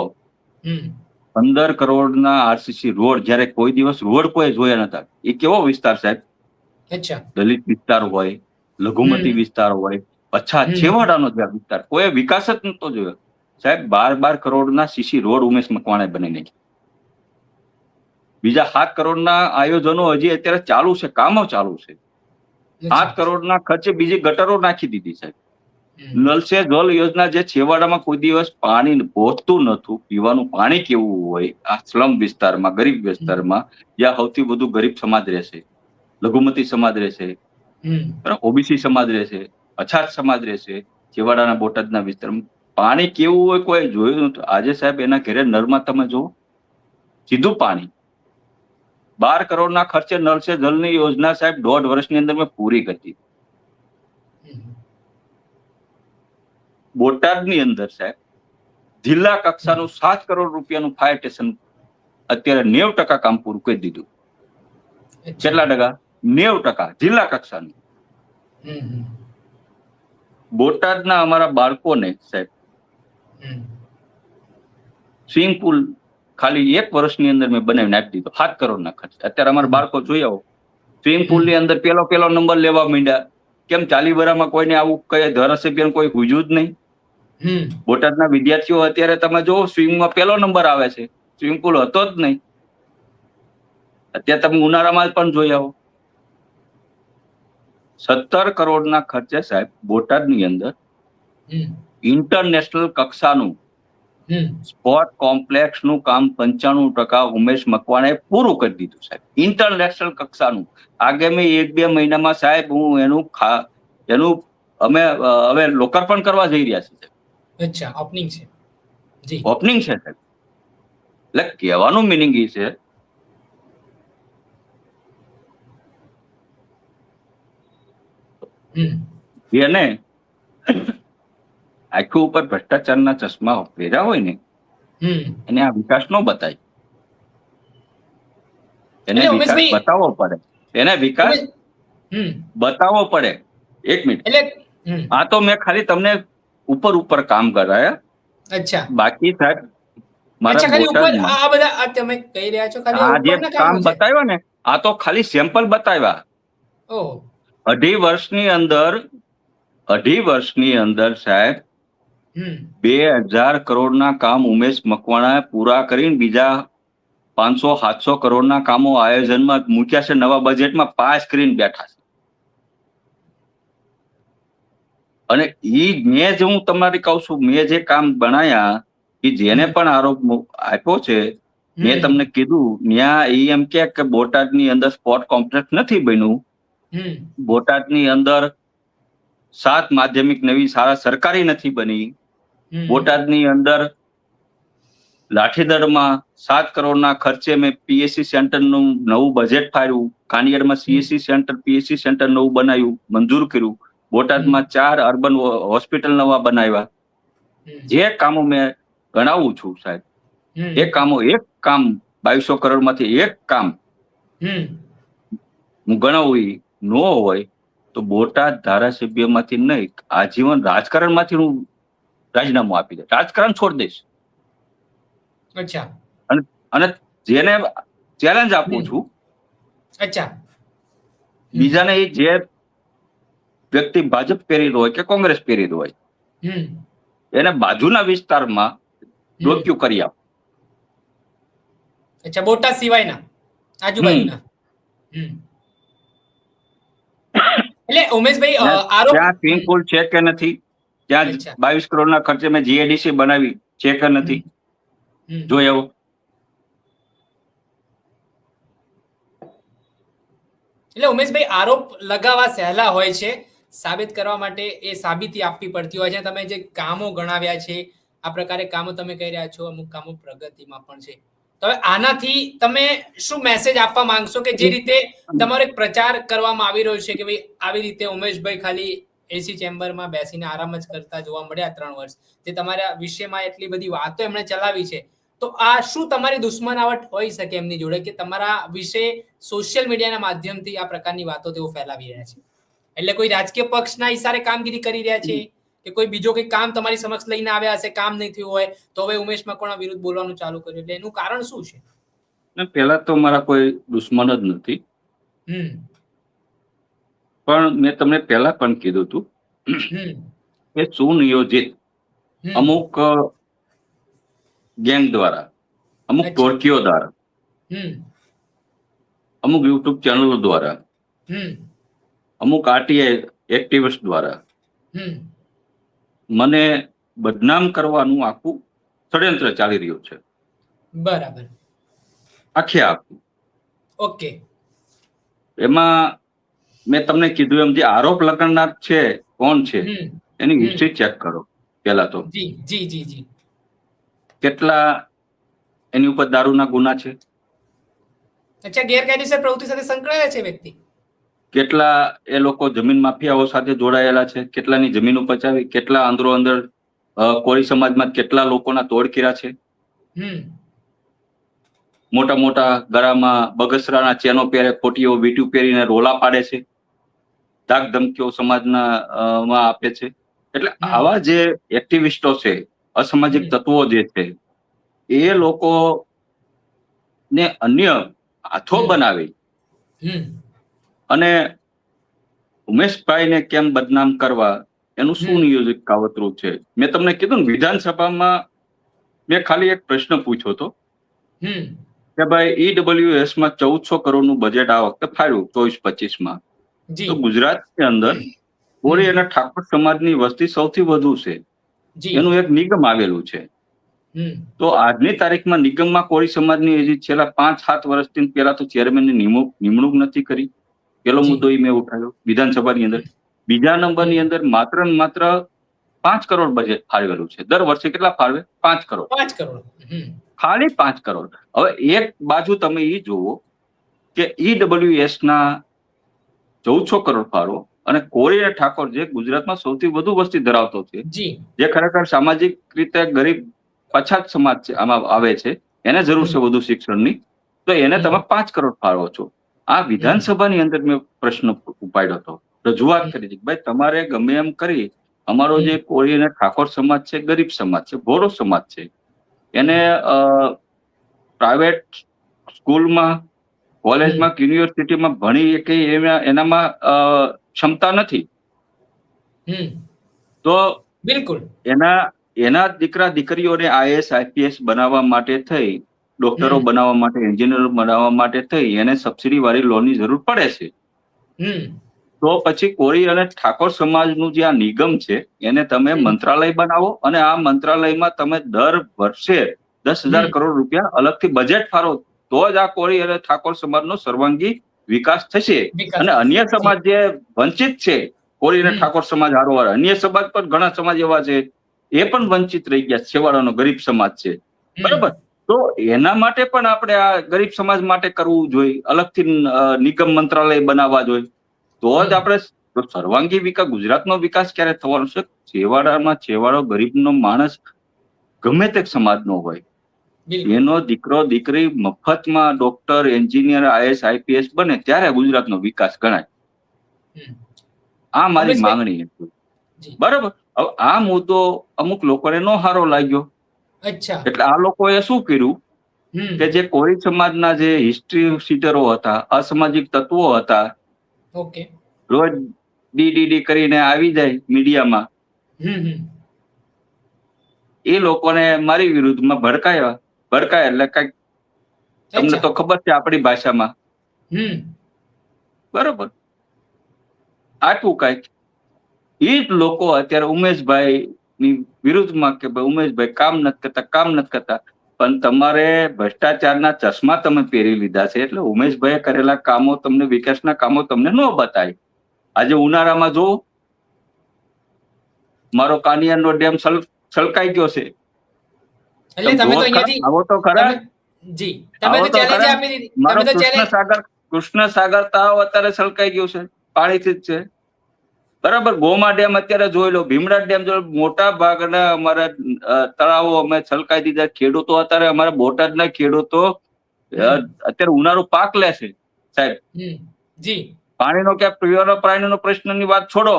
Speaker 2: 15 કરોડના આરસીસી રોડ, જયારે કોઈ દિવસ રોડ કોઈ જોયા નતા. એ કેવો વિસ્તાર સાહેબ? દલિત વિસ્તાર હોય, લઘુમતી વિસ્તાર હોય, પછાત છેવાડાનો જે વિસ્તાર, કોઈ વિકાસ જ નતો જોયો સાહેબ. 12 કરોડના સીસી રોડ ઉમેશ મકવાણે બની નાખ્યા. બીજા 7 કરોડના આયોજનો હજી અત્યારે ચાલુ છે, કામો ચાલુ છે. 7 કરોડના ખર્ચે બીજી ગટરો નાખી દીધી સાહેબ. નલ સે જલ યોજના, જે છેવાડામાં કોઈ દિવસ પાણી પહોંચતું નતું, પીવાનું પાણી કેવું હોય આ સ્લમ વિસ્તારમાં, ગરીબ વિસ્તારમાં, જ્યાં સૌથી વધુ ગરીબ સમાજ રહેશે, લઘુમતી સમાજ રહેશે, ઓબીસી સમાજ રહેશે, અછાત સમાજ રહેશે, છેવાડાના બોટાદના વિસ્તારમાં પાણી કેવું હોય કોઈ જોયું નતું. આજે સાહેબ એના ઘરે નળમાં તમે જુઓ, સીધું પાણી. 12 કરોડના ખર્ચે નળ સે જલની યોજના સાહેબ 1.5 વર્ષની અંદર મેં પૂરી કરી. બોટાદની અંદર સાહેબ જિલ્લા કક્ષાનું 7 કરોડ રૂપિયાનું ફાયર સ્ટેશન અત્યારે 90% કામ પૂરું કરી દીધું. કેટલા ટકા? 90% જિલ્લા કક્ષાનું. બોટાદના અમારા બાળકોને સાહેબ સ્વિમિંગ પુલ ખાલી 1 વર્ષની અંદર મેં બનાવીને આપી દીધો 7 કરોડના ખર્ચ. અત્યારે અમારા બાળકો જોઈ આવો, સ્વિમિંગ પુલ ની અંદર પેલો નંબર લેવા માંડ્યા. કેમ 40 વર્ષમાં કોઈને આવું કઈ ધારાસભ્યને કોઈ પૂછ્યું જ નહીં? બોટાદના વિદ્યાર્થીઓ અત્યારે તમે જો સ્વિમિંગમાં પહેલો નંબર આવે છે. સ્વિમિંગ પુલ હતો જ નહીં. અત્યારે તમે ઉનાળામાં પણ જોઈ આવો. 17 કરોડના ખર્ચે સાહેબ બોટાદની અંદર ઇન્ટરનેશનલ કક્ષાનું સ્પોર્ટ કોમ્પ્લેક્સ નું કામ 95% ઉમેશ મકવાણે પૂરું કરી દીધું સાહેબ. ઇન્ટરનેશનલ કક્ષાનું. આગામી 1-2 મહિનામાં સાહેબ હું એનું અમે હવે લોકાર્પણ કરવા જઈ રહ્યા છીએ.
Speaker 1: ઓપનિંગ છે
Speaker 2: સાહેબ. એટલે કહેવાનું મિનિંગ એ છે એને આખું ઉપર ભ્રષ્ટાચારના ચશ્મા પહેર્યા હોય ને એને આ વિકાસ નો બતાય. એને વિકાસ બતાવવો પડે. એને વિકાસ બતાવવો પડે. 1 મિનિટ, આ તો મેં ખાલી તમને ઉપર કામ કરાયા. બાકી સાહેબ મારા આ જે કામ બતાવ્યા ને, આ તો ખાલી સેમ્પલ બતાવ્યા. 2.5 વર્ષની અંદર સાહેબ 2000 કરોડના કામ ઉમેશ મકવાણા પૂરા કરીને બીજા 500-700 કરોડના કામો આયોજનમાં મૂક્યા છે. નવા બજેટમાં પાસ કરીને બેઠા છે. અને મેં જે હું તમારી કહું છું, મેં જે કામ બનાયા એ જેને પણ આરોપ આપ્યો છે, મેં તમને કીધું ત્યાં એમ કે બોટાદની અંદર સ્પોર્ટ કોમ્પ્લેક્સ નથી બન્યું. બોટાદની અંદર 7 માધ્યમિક નવી શાળા સરકારી નથી બની. બોટાદની અંદર લાઠીદરમાં 7 કરોડના ખર્ચે મેં પીએસસી સેન્ટરનું નવું બજેટ ફાળવ્યું. કાનિયાડમાં સીએસસી સેન્ટર, પીએસસી સેન્ટર નવું બનાવ્યું, મંજૂર કર્યું. બોટાદમાં 4 અર્બન હોસ્પિટલ નવા બનાવ્યા. જે કામો મેં ગણાવું છું સાહેબ, એ કામો એક કામ 2200 કરોડમાંથી એક કામ હું ગણાવું ન હોય તો બોટાદ ધારાસભ્યમાંથી નહીં, આજીવન રાજકારણમાંથી હું રાજીનામું આપી દઈશ. રાજકારણ છોડી દઈશ. અને જેને ચેલેન્જ આપું છું, બીજાને જે વ્યક્તિ ભાજપ પહેરેલો હોય કે કોંગ્રેસ પહેરેલો હોય એને બાજુના વિસ્તારમાં ડોક્યુ કરી આપો.
Speaker 1: બોટાદ સિવાયના આજુબાજુના હમ. એટલે ઉમેશભાઈ
Speaker 2: અને
Speaker 1: આરોપ
Speaker 2: ત્યાં સ્વિમિંગ પુલ છે કે નથી, ત્યાં
Speaker 1: અચ્છા
Speaker 2: 22 કરોડના ખર્ચે મેં જીએડીસી બનાવી છે કે નથી,
Speaker 1: હમ.
Speaker 2: જોઈ આવો.
Speaker 1: એટલે ઉમેશભાઈ આરોપ લગાવવા સહેલા હોય છે, સાબિત કરવા માટે એ સાબિતી આપવી પડતી હોય છે. તમે જે કામો ગણાવ્યા છે, આ પ્રકારે કામો તમે કહી રહ્યા છો, અમુક કામો પ્રગતિમાં પણ છે. તો હવે આનાથી તમે શું મેસેજ આપવા માંગશો કે જે રીતે તમારો એક પ્રચાર કરવામાં આવી રહ્યો છે કે ભાઈ આવી રીતે ઉમેશભાઈ ખાલી એસી ચેમ્બરમાં બેસીને આરામ જ કરતા જોવા મળ્યા 3 વર્ષ, જે તમારા વિષયમાં એટલી બધી વાતો એમણે ચલાવી છે, તો આ શું તમારી દુશ્મનાવટ હોઈ શકે એમની જોડે કે તમારા વિશે સોશિયલ મીડિયાના માધ્યમથી આ પ્રકારની વાતો તેઓ ફેલાવી રહ્યા છે? એટલે કોઈ રાજકીય પક્ષના ઈશારે કામગીરી કરી રહ્યા છે કે કોઈ બીજો કોઈ કામ તમારી સમક્ષ લઈને આવ્યા હશે, કામ નહીં થયું હોય તો હવે ઉમેશ મકવાણા વિરુદ્ધ બોલવાનું ચાલુ કર્યું, એટલે એનું કારણ શું છે?
Speaker 2: પહેલા તો મારા કોઈ દુશ્મન જ નથી, પણ મેં તમને પહેલા પણ કીધું હતું કે સુનિયોજિત અમુક ગેંગ દ્વારા, અમુક ટોળકીઓ દ્વારા, અમુક યુટ્યુબ ચેનલો દ્વારા, અમુક આરટીઆઈ એક્ટિવિસ્ટ દ્વારા મને બદનામ કરવાનું આખું ષડયંત્ર ચાલી રહ્યું છે.
Speaker 1: બરાબર.
Speaker 2: આખું.
Speaker 1: ઓકે.
Speaker 2: એમાં મેં તમને કીધું એમ જે આરોપ લગાડનાર છે કોણ છે એની હિસ્ટ્રી ચેક કરો પહેલા તો.
Speaker 1: જી.
Speaker 2: કેટલા એની ઉપર દારૂના ગુના છે,
Speaker 1: અચ્છા, ગેરકાયદેસર પ્રવૃત્તિ સાથે સંકળાયેલા છે વ્યક્તિ,
Speaker 2: કેટલા એ લોકો જમીન માફિયાઓ સાથે જોડાયેલા છે, કેટલાની જમીનો પચાવી, કેટલા અંદરો અંદર કોળી સમાજમાં કેટલા લોકોના તોડકીરા છે, મોટા મોટા ગળામાં બગસરાના ચેનો પહેરે, કોટીઓ વીટીઓ પહેરીને રોલા પાડે છે, ધાક ધમકીઓ સમાજના માં આપે છે. એટલે આવા જે એક્ટિવિસ્ટો છે, અસામાજિક તત્વો જે છે, એ લોકો ને અન્ય હાથો બનાવી અને ઉમેશભાઈને કેમ બદનામ કરવા એનું સુનિયોજિત કાવતરું છે. મેં તમને કીધું ને, વિધાનસભામાં મેં ખાલી એક પ્રશ્ન પૂછ્યો હતો કે ભાઈ ઈડબ્લ્યુએસ માં 1400 કરોડનું બજેટ આ વખતે ફાળ્યું 24-25માં, તો ગુજરાતની અંદર કોળી અને ઠાકોર સમાજની વસ્તી સૌથી વધુ છે, એનું એક નિગમ આવેલું છે. તો આજની તારીખમાં નિગમમાં કોળી સમાજની હજી છેલ્લા 5-7 વર્ષથી પહેલા તો ચેરમેનની નિમણૂક નથી કરી. પેલો મુદ્દો એ મેં ઉઠાવ્યો વિધાનસભાની અંદર. બીજા નંબરની અંદર માત્ર ને માત્ર 5 કરોડ બજેટ ફાળવેલું છે. દર વર્ષે કેટલા ફાળવે? 5 કરોડ.
Speaker 1: 5 કરોડ.
Speaker 2: ખાલી 5 કરોડ. હવે એક બાજુ તમે એ જુઓ કે ઈડબ્લ્યુએસ ના 1400 કરોડ ફાળવો અને કોળી અને ઠાકોર જે ગુજરાતમાં સૌથી વધુ વસ્તી ધરાવતો છે, જે ખરેખર સામાજિક રીતે ગરીબ પછાત સમાજ છે, આમાં આવે છે, એને જરૂર છે વધુ શિક્ષણની, તો એને તમે 5 કરોડ ફાળવો છો. આ વિધાનસભાની અંદર મેં પ્રશ્ન ઉપાડ્યો હતો, રજૂઆત કરી હતી, ભાઈ તમારે ગમે એમ કરી અમારો જે કોળી અને ઠાકોર સમાજ છે, ગરીબ સમાજ છે, ભોળો સમાજ છે, એને પ્રાઇવેટ સ્કૂલમાં, કોલેજમાં, યુનિવર્સિટીમાં ભણી કે એનામાં ક્ષમતા નથી, તો
Speaker 1: બિલકુલ
Speaker 2: એના દીકરા દીકરીઓને આઈએએસ આઈપીએસ બનાવવા માટે થઈ, ડોક્ટરો બનાવવા માટે, એન્જિનિયરો બનાવવા માટે થઈ એને સબસિડી વાળી લોનની જરૂર પડે છે. તો પછી કોળી અને ઠાકોર સમાજનું જે આ નિગમ છે એને તમે મંત્રાલય બનાવો અને આ મંત્રાલયમાં તમે દર વર્ષે 10,000 કરોડ રૂપિયા અલગથી બજેટ ફાળવો, તો જ આ કોળી અને ઠાકોર સમાજનો સર્વાંગી વિકાસ થશે. અને અન્ય સમાજ જે વંચિત છે, કોળી અને ઠાકોર સમાજ હારોહાર અન્ય સમાજ પણ ઘણા સમાજ એવા છે એ પણ વંચિત રહી ગયા, છેવાડાનો ગરીબ સમાજ છે, બરાબર? તો એના માટે પણ આપણે આ ગરીબ સમાજ માટે કરવું જોઈએ, અલગથી નિગમ મંત્રાલય બનાવવા જોઈએ, તો જ આપણે સર્વાંગી વિકાસ, ગુજરાતનો વિકાસ ક્યારે થવાનો છે? છેવાડામાં છેવાડો ગરીબનો માણસ ગમે તે સમાજનો હોય, એનો દીકરો દીકરી મફતમાં ડોક્ટર, એન્જિનિયર, આઈએએસ આઈપીએસ બને ત્યારે ગુજરાતનો વિકાસ ગણાય. આ મારી માંગણી હતી, બરાબર? હવે આ મુદ્દો અમુક લોકોને નો હારો લાગ્યો, એટલે આ લોકોએ શું કર્યું કે જે કોળી સમાજના જે હિસ્ટ્રી સીટરો હતા, અસામાજિક તત્વો હતા, રોજ ડીડીડી કરીને આવી જાય મીડિયામાં, એ લોકોને મારી વિરુદ્ધમાં ભડકાયા એટલે કઈક તમને તો ખબર છે આપણી ભાષામાં બરોબર, આટલું કાંઈક એ જ લોકો અત્યારે ઉમેશભાઈ ની વિરુદ્ધમાં કે ભાઈ ઉમેશભાઈ કામ નથી કરતા, પણ તમારે ભ્રષ્ટાચારના ચશ્મા તમે પહેરી લીધા છે એટલે ઉમેશભાઈએ કરેલા કામો તમને, વિકાસના કામો તમને ન બતાય. આજે ઉનાળામાં જો મારો કાનિયાનો ડેમ છલકાઈ ગયો છે.
Speaker 1: એટલે તમે તો અહીંયાથી
Speaker 2: આવો તો ખરા,
Speaker 1: જી તમે તો ચેલેન્જ આપી દીધી.
Speaker 2: મારો
Speaker 1: તમે તો ચેલેન્જ
Speaker 2: કૃષ્ણસાગર તળાવ અત્યારે છલકાઈ ગયું છે, પાણીથી જ છે. બરાબર, ગોમા ડેમ અત્યારે જોઈ લો, ભીમરાજ ડેમ જોઈ લો, મોટા ભાગના અમારા તળાવો અમે છલકાઈ દીધા. ખેડૂતો અત્યારે, અમારા બોટાદના ખેડૂતો અત્યારે ઉનાળુ પાક લે છે સાહેબ.
Speaker 1: જી,
Speaker 2: પાણીનો ક્યાં પીવાના પાણીનો પ્રશ્નની વાત છોડો,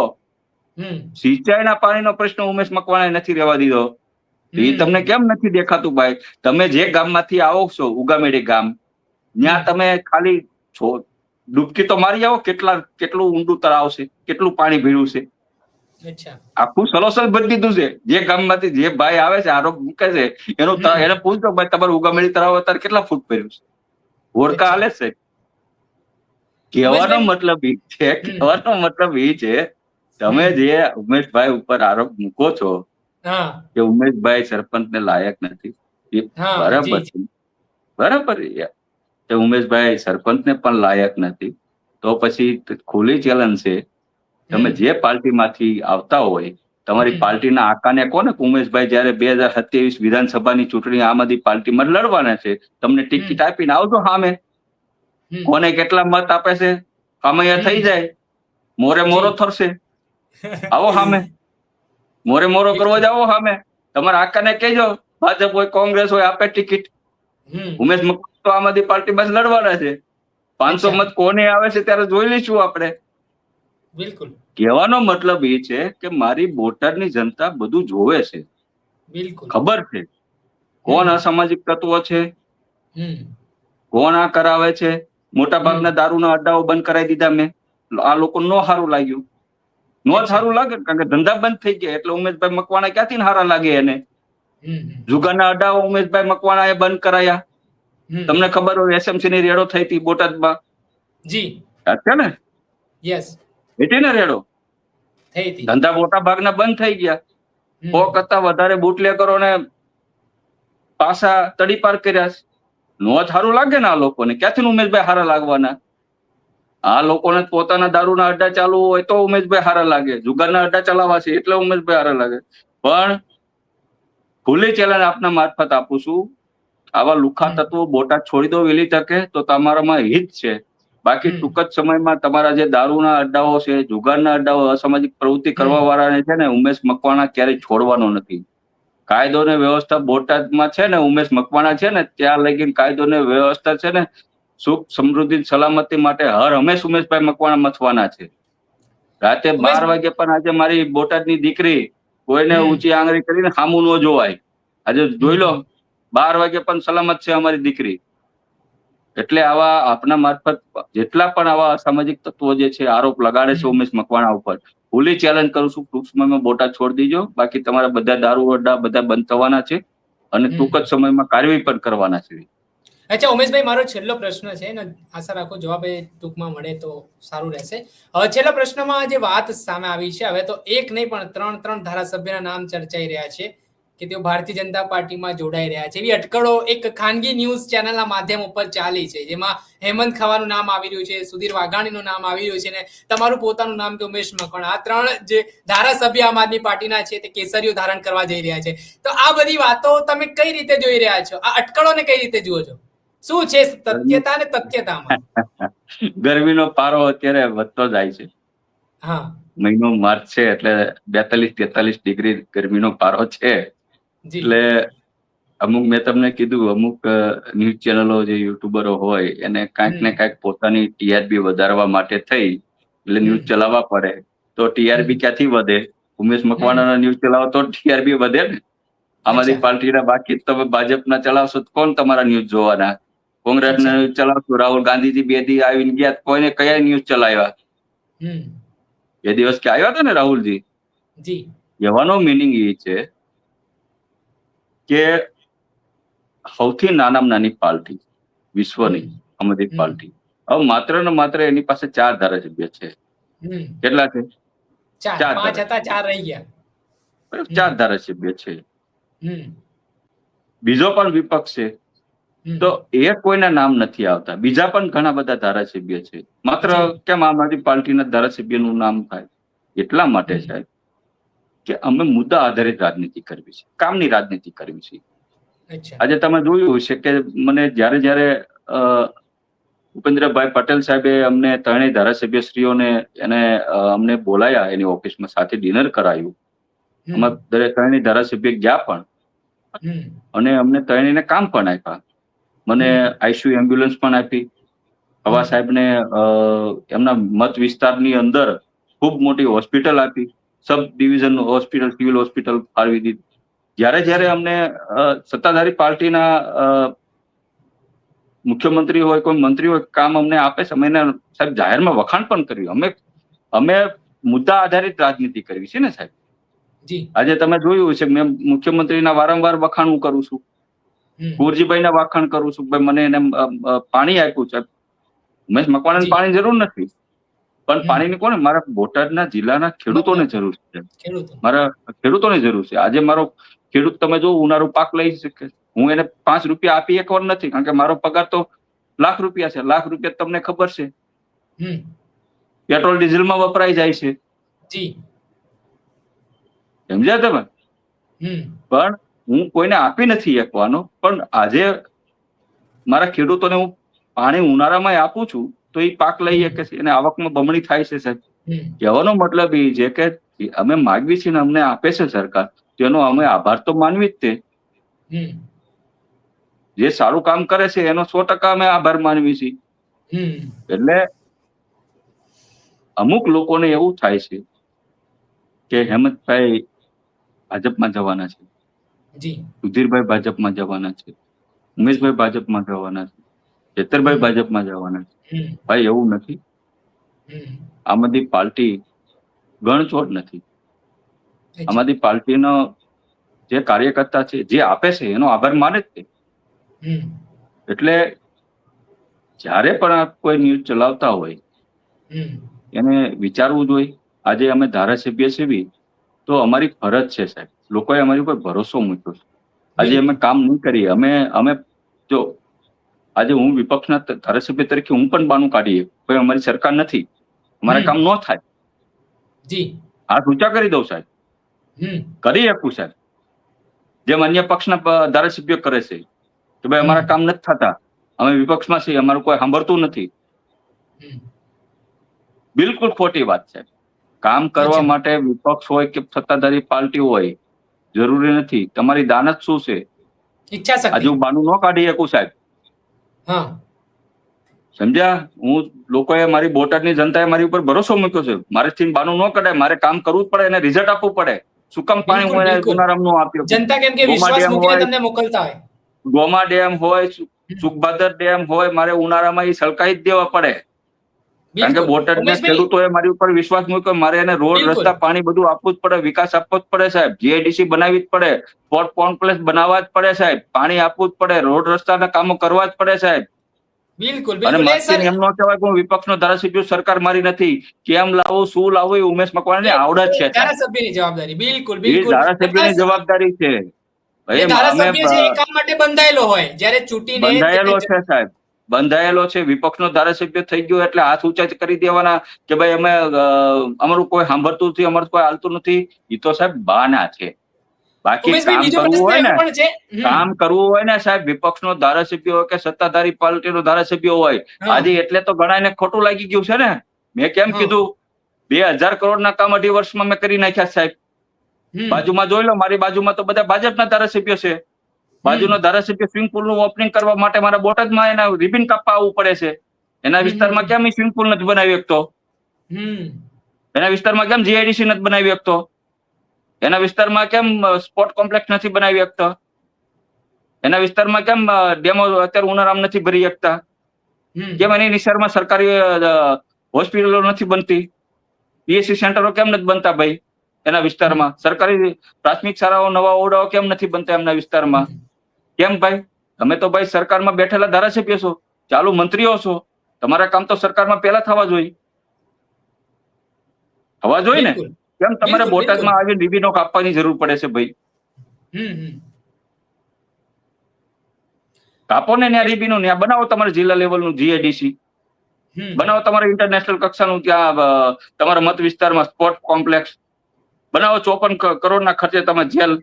Speaker 2: સિંચાઈના પાણીનો પ્રશ્ન ઉમેશ મકવાણાએ નથી રહેવા દીધો. એ તમને કેમ નથી દેખાતું ભાઈ? તમે જે ગામમાંથી આવો છો, ઉગામેડી ગામ, ત્યાં તમે ખાલી છો ડૂબકી તો મારી આવો, કેટલું ઊંડું તળાવ છે, કેટલું પાણી ભીડ્યું છે. આખું સલોસલ બદલી દીધું છે. જે ગામમાંથી જે ભાઈ આવે છે, આરોપ મૂકે છે, એને પૂછતો ભાઈ તમારું ઉગામેડી તળાવ અત્યારે કેટલા ફૂટ ભર્યું છે, ઓળકા હાલે છે. કહેવાનો મતલબ એ છે, તમે જે ઉમેશભાઈ ઉપર આરોપ મૂકો છો કે ઉમેશભાઈ સરપંચને લાયક નથી, એ બરાબર છે, બરાબર. ઉમેશભાઈ સરપંચને પણ લાયક નથી, તો પછી ખુલ્લી ચેલેન્જ છે, તમે જે પાર્ટીમાંથી આવતા હોય, તમારી પાર્ટીના આકાને કોને ઉમેશભાઈ જયારે 2027 વિધાનસભાની ચૂંટણી આમ આદમી પાર્ટીમાં લડવાના છે, તમને ટિકિટ આપીને આવજો સામે. કોને કેટલા મત આપે છે કામૈયા થઈ જાય, મોરે મોરો થશે, આવો સામે, મોરે મોરો કરવા જ આવો સામે. તમારા આકાને કહેજો, ભાજપ હોય કોંગ્રેસ હોય આપે ટિકિટ. ઉમેશ મકવાણા તો આમ આદમી પાર્ટીમાં જ લડવાના છે. 500 મત કોને આવે છે ત્યારે જોઈ લઈશું આપણે.
Speaker 1: બિલકુલ.
Speaker 2: કહેવાનો મતલબ એ છે કે મારી બોટાદની જનતા બધું જોવે છે, ખબર છે કોણ અસામાજિક તત્વો છે, કોણ આ કરાવે છે. મોટા ભાગના દારૂના અડ્ડાઓ બંધ કરાવી દીધા મેં. આ લોકો નો સારું લાગ્યું, નો સારું લાગે કારણ કે ધંધા બંધ થઈ ગયા એટલે ઉમેશભાઈ મકવાણા ક્યાંથી સારા લાગે એને. જુગારના અડ્ડાઓ ઉમેશભાઈ મકવાણાએ બંધ કરાયા. તમને ખબર હોય એસએમસી ની રેડો થઈ હતી બોટાદમાં,
Speaker 1: જી
Speaker 2: છે ને?
Speaker 1: યસ,
Speaker 2: એટલે ને રેડો
Speaker 1: થઈ હતી.
Speaker 2: ધંધા મોટા ભાગના બંધ થઈ ગયા. 100 કરતા વધારે બુટલેગરોને પાછા તડીપાર કર્યા છે. નો સારું લાગે ને આ લોકોને, ક્યાંથી ઉમેશભાઈ સારા લાગવાના? આ લોકોને પોતાના દારૂના અડ્ડા ચાલુ હોય તો ઉમેશભાઈ સારા લાગે, જુગારના અડ્ડા ચલાવવા છે એટલે ઉમેશભાઈ સારા લાગે. પણ ખુલ્લી ચેલેન્જ આપના મારફત આપું છું, આવા લુખા તત્વો બોટાદ છોડી દો વહેલી તકે તો તમારામાં હિત છે. બાકી ટૂંક જ સમયમાં તમારા જે દારૂના અડ્ડાઓ છે, જુગારના અડ્ડાઓ, અસામાજિક પ્રવૃત્તિ કરવા વાળાને છે ને ઉમેશ મકવાણા ક્યારેય છોડવાનો નથી. કાયદો ને વ્યવસ્થા બોટાદમાં છે ને, ઉમેશ મકવાણા છે ને ત્યાં લગીને કાયદો ને વ્યવસ્થા છે ને, સુખ સમૃદ્ધિ સલામતી માટે હર હંમેશ ઉમેશભાઈ મકવાણા મથવાના છે. રાતે 12 વાગે પણ આજે મારી બોટાદની દીકરી કોઈને ઊંચી આંગળી કરીને સામું ન જોવાય. આજે જોઈ લો 12 વાગે પણ સલામત છે અમારી દીકરી. એટલે આવા આપના મારફત જેટલા પણ આવા અસામાજિક તત્વો જે છે આરોપ લગાડે છે ઉમેશ મકવાણા ઉપર, ખુલ્લી ચેલેન્જ કરું છું, ટૂંક સમયમાં બોટાદ છોડી દીજો. બાકી તમારા બધા દારૂ અડ્ડા બધા બંધ થવાના છે અને ટૂંક જ સમયમાં કાર્યવાહી પણ કરવાના છે.
Speaker 1: અચ્છા ઉમેશભાઈ, મારો છેલ્લો પ્રશ્ન છે ને, આશા રાખો જવાબ એ ટૂંકમાં મળે તો સારું રહેશે. હવે છેલ્લા પ્રશ્નમાં જે વાત સામે આવી છે, હવે તો એક નહીં પણ 3 ધારાસભ્યના નામ ચર્ચાઈ રહ્યા છે કે તેઓ ભારતીય જનતા પાર્ટીમાં જોડાઈ રહ્યા છે. એવી અટકળો એક ખાનગી ન્યૂઝ ચેનલના માધ્યમ ઉપર ચાલી છે, જેમાં હેમંત ખવાનું નામ આવી રહ્યું છે, સુધીર વાઘાણીનું નામ આવી રહ્યું છે ને તમારું પોતાનું નામ કે ઉમેશ મકવાણા. આ 3 જે ધારાસભ્ય આમ આદમી પાર્ટીના છે તે કેસરીઓ ધારણ કરવા જઈ રહ્યા છે. તો આ બધી વાતો તમે કઈ રીતે જોઈ રહ્યા છો? આ અટકળોને કઈ રીતે જુઓ છો? શું છે તથ્યતા અને તથ્યતામાં?
Speaker 2: ગરમીનો પારો અત્યારે વધતો જાય છે.
Speaker 1: હા,
Speaker 2: મહિનો માર્ચ છે એટલે 42-43 ડિગ્રી ગરમીનો પારો છે. એટલે અમુક મેં તમને કીધું, અમુક ન્યૂઝ ચેનલો જે યુટ્યુબરો હોય એને કાંઈક ને કાંઈક પોતાની ટીઆરપી વધારવા માટે થઈ એટલે ન્યૂઝ ચલાવવા પડે. તો ટીઆરપી ક્યાંથી વધે? ઉમેશ મકવાણાના ન્યૂઝ ચલાવો તો ટીઆરપી વધે ને. આમ આદમી પાર્ટીના બાકી તમે ભાજપના ચલાવશો તો કોણ તમારા ન્યૂઝ જોવાના? કોંગ્રેસના ન્યૂઝ ચલાવશો, રાહુલ ગાંધીજી 2 દી આવીને ગયા, કોઈને કયા ન્યૂઝ ચલાવ્યા? એ દિવસ કે આવ્યા હતા ને રાહુલજી? કહેવાનો મિનિંગ એ છે કે સૌથી નાનામાં નાની પાર્ટી વિશ્વની આમ આદમી પાર્ટી, હવે માત્ર ને માત્ર એની પાસે 4 ધારાસભ્ય છે. કેટલા છે?
Speaker 1: 4. 5 હતા, 4 રહી ગયા.
Speaker 2: 4 ધારાસભ્ય છે. બીજો પણ વિપક્ષ છે, તો એ કોઈના નામ નથી આવતા. બીજા પણ ઘણા બધા ધારાસભ્ય છે. માત્ર કેમ આમ આદમી પાર્ટીના ધારાસભ્યનું નામ થાય? એટલા માટે સાહેબ કે અમે મુદ્દા આધારિત રાજનીતિ કરવી છે, કામની રાજનીતિ કરવી છે. આજે તમે જોયું હશે કે મને જ્યારે ભૂપેન્દ્રભાઈ પટેલ સાહેબે અમને ત્રણેય ધારાસભ્યશ્રીઓને અમને બોલાયા એની ઓફિસમાં, સાથે ડિનર કરાયું. અમારા ત્રણેય ધારાસભ્ય ગયા પણ અને અમને ત્રણેયને કામ પણ આપ્યા. મને આઈસીયુ એમ્બ્યુલન્સ પણ આપી. હવા સાહેબને એમના મત વિસ્તારની અંદર ખૂબ મોટી હોસ્પિટલ આપી, સબ ડિવિઝન હોસ્પિટલ, સિવિલ હોસ્પિટલ ફાળવી દીધી. જ્યારે અમને સત્તાધારી પાર્ટીના મુખ્યમંત્રી હોય, કોઈ મંત્રી હોય, કામ અમને આપે છે, અમે સાહેબ જાહેરમાં વખાણ પણ કર્યું. અમે મુદ્દા આધારિત રાજનીતિ કરવી છે ને સાહેબ. આજે તમે જોયું છે, મેં મુખ્યમંત્રીના વારંવાર વખાણ હું કરું છું, કુંવરજીભાઈના વખાણ કરું છું. ભાઈ મને એને પાણી આપ્યું છે. ઉમેશ મકવાણાને પાણી જરૂર નથી, પણ પાણીની કોને? મારા બોટાદના જિલ્લાના ખેડૂતોને જરૂર છે. મારા ખેડૂતોને જરૂર છે. આજે મારો ખેડૂત તમે જો ઉનાળુ પાક લઈ શકે, હું એને 5 રૂપિયા આપી એકવાર નથી, કારણ કે મારો પગાર તો લાખ રૂપિયા છે. લાખ રૂપિયા તમને ખબર છે પેટ્રોલ ડીઝલમાં વપરાઈ જાય છે. સમજ્યા તમે? પણ હું કોઈને આપી નથી શકવાનો, પણ આજે મારા ખેડૂતોને હું પાણી ઉનાળામાં આપું છું તો એ પાક લઈ શકે છે, એને આવકમાં બમણી થાય છે સાહેબ. કહેવાનો મતલબ એ છે કે અમે માગવી છીએ ને અમને આપે છે સરકાર, તેનો અમે આભાર તો માનવી જ તે. જે સારું કામ કરે છે એનો 100% અમે આભાર માનવી છીએ. એટલે અમુક લોકોને એવું થાય છે કે હેમંતભાઈ ભાજપમાં જવાના છે, સુધીરભાઈ ભાજપમાં જવાના છે, ઉમેશભાઈ ભાજપમાં જવાના છે, ચેતરભાઈ ભાજપમાં જવાના છે. ભાઈ એવું નથી. આમ આદમી પાર્ટી ગણચોડ નથી. આમ આદમી પાર્ટીનો જે કાર્યકર્તા છે, જે આપે છે એનો આભાર માને જ તે. એટલે જ્યારે પણ આ કોઈ ન્યૂઝ ચલાવતા હોય એને વિચારવું જોઈએ. આજે અમે ધારાસભ્ય છીએ તો અમારી ફરજ છે સાહેબ, લોકોએ અમારી ઉપર ભરોસો મૂક્યો છે. આજે અમે કામ નહીં કરીએ, અમે જો આજે હું વિપક્ષના ધારાસભ્ય તરીકે હું પણ બાનું કાઢીએ, કોઈ અમારી સરકાર નથી, અમારા કામ ન થાય, હાથ ઊંચા કરી દઉં સાહેબ, કરી શકું સાહેબ. જેમ અન્ય પક્ષના ધારાસભ્યો કરે છે કે ભાઈ અમારા કામ નથી થતા, અમે વિપક્ષમાં છીએ, અમારું કોઈ સાંભળતું નથી. બિલકુલ ખોટી વાત છે. કામ કરવા માટે વિપક્ષ હોય કે સત્તાધારી પાર્ટી હોય જરૂરી નથી. તમારી દાનત શું છે? આજે હું બાનું ન કાઢી શકું સાહેબ. સમજ્યા? હું લોકોએ, મારી બોટાદની જનતાએ મારી ઉપર ભરોસો મૂક્યો છે. મારેથી બાનું ન કઢાય, મારે કામ કરવું જ પડે, એને રિઝલ્ટ આપવું પડે. શું કામ પાણી હું એને ઉનાળામાં આપ્યો?
Speaker 1: જનતા કેમ કે વિશ્વાસ મૂકીને તમને મોકલતા હોય.
Speaker 2: ગોમા ડેમ હોય, સુખભાદર ડેમ હોય, મારે ઉનાળામાં એ સળકાઈ જ દેવા પડે. કારણ કે બોટાદના ખેડૂતોએ મારી ઉપર વિશ્વાસ મૂક્યો, મારે એને રોડ, રસ્તા, પાણી બધું આપવું જ પડે, વિકાસ આપવો જ પડે સાહેબ, જીઆઈડીસી બનાવવી જ પડે, સ્પોર્ટ કોમ્પ્લેક્સ બનાવવા જ પડે સાહેબ, પાણી આપવું જ પડે, રોડ રસ્તાના કામો કરવા જ પડે સાહેબ. અને માર્કેટિંગ એમ ન કહેવાય કે હું વિપક્ષનો ધારાસભ્ય, સરકાર મારી નથી. કેમ લાવવું, શું લાવવું એ ઉમેશ મકવાણાની આવડત છે.
Speaker 1: ધારાસભ્યની જવાબદારી. બિલકુલ
Speaker 2: એ ધારાસભ્યની જવાબદારી છે.
Speaker 1: બંધાયેલો હોય જ્યારે ચૂંટીને
Speaker 2: બંધાયેલો છે સાહેબ, બંધાયેલો છે. વિપક્ષનો ધારાસભ્ય થઈ ગયો એટલે હાથ ઊંચા કરી દેવાના કે ભાઈ અમે અમારું કોઈ સાંભળતું નથી, અમારું કોઈ હાલતું નથી. એ તો સાહેબ બહાના છે. બાકી કામ કરવું હોય ને, કામ કરવું હોય ને સાહેબ, વિપક્ષનો ધારાસભ્ય હોય કે સત્તાધારી પાર્ટીનો ધારાસભ્ય હોય, આજે એટલે તો ઘણાને ખોટું લાગી ગયું છે ને. મેં કેમ કીધું 2000 કરોડના કામ 2.5 વર્ષમાં મેં કરી નાખ્યા સાહેબ. બાજુમાં જોઈ લો, મારી બાજુમાં તો બધા ભાજપના ધારાસભ્ય છે. બાજુનો ધારાસભ્ય સ્વિમિંગ પુલનું ઓપનિંગ કરવા માટે મારા બોટાદમાં એના રિબિન કાપવા આવવું પડે છે. એના વિસ્તારમાં કેમ સ્વિમિંગ પુલ નથી બનાવી શકતો? એના વિસ્તારમાં કેમ જીઆઈડીસી નથી બનાવી શકતો? એના વિસ્તારમાં કેમ સ્પોર્ટ કોમ્પ્લેક્સ નથી બનાવી શકતો? એના વિસ્તારમાં કેમ ડેમો અત્યારે ઉનાળામાં નથી ભરી શકતા? કેમ એની નિશાળમાં સરકારી હોસ્પિટલો નથી બનતી? પીએચસી સેન્ટરો કેમ નથી બનતા ભાઈ એના વિસ્તારમાં? સરકારી પ્રાથમિક શાળાઓ, નવા ઓરડાઓ કેમ નથી બનતા એમના વિસ્તારમાં? કેમ ભાઈ? તમે તો ભાઈ સરકારમાં બેઠેલા ધારાસભ્ય છો, ચાલુ મંત્રીઓ છો, તમારા કામ તો સરકારમાં પહેલા થવા જોઈએ ને.
Speaker 1: બિલકુલ.
Speaker 2: કેમ તમારે
Speaker 1: બિલકુલ,
Speaker 2: બોટાદમાં આવીને રિબીનો કાપવાની જરૂર પડે છે ભાઈ? કાપો ને ત્યાં રિબીનો, ત્યાં બનાવો તમારે જિલ્લા લેવલનું જીઆઈડીસી, બનાવો તમારે ઇન્ટરનેશનલ કક્ષાનું, ત્યાં તમારા મત વિસ્તારમાં સ્પોર્ટ કોમ્પ્લેક્સ બનાવો, 54 કરોડના ખર્ચે તમે જેલ.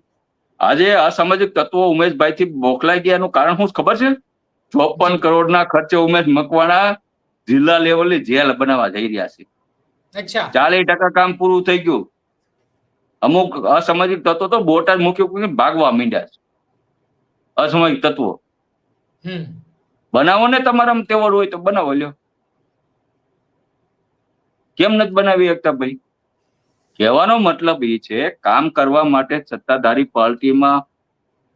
Speaker 2: આજે અસામાજિક તત્વો ઉમેશભાઈ થી મોકલાઈ ગયાનું કારણ શું ખબર છે? 54 કરોડના ખર્ચે ઉમેશ મકવાણા જિલ્લા લેવલની જેલ બનાવવા જઈ રહ્યા છે. 40% કામ પૂરું થઈ ગયું. અમુક અસામાજિક તત્વો તો બોટાદ મૂકી ભાગવા માંડ્યા છે. અસામાજિક તત્વો બનાવો ને, તમારા તેવડ હોય તો બનાવો લ્યો. કેમ નથી બનાવી શકતા ભાઈ? કહેવાનો મતલબ એ છે, કામ કરવા માટે સત્તાધારી પાર્ટીમાં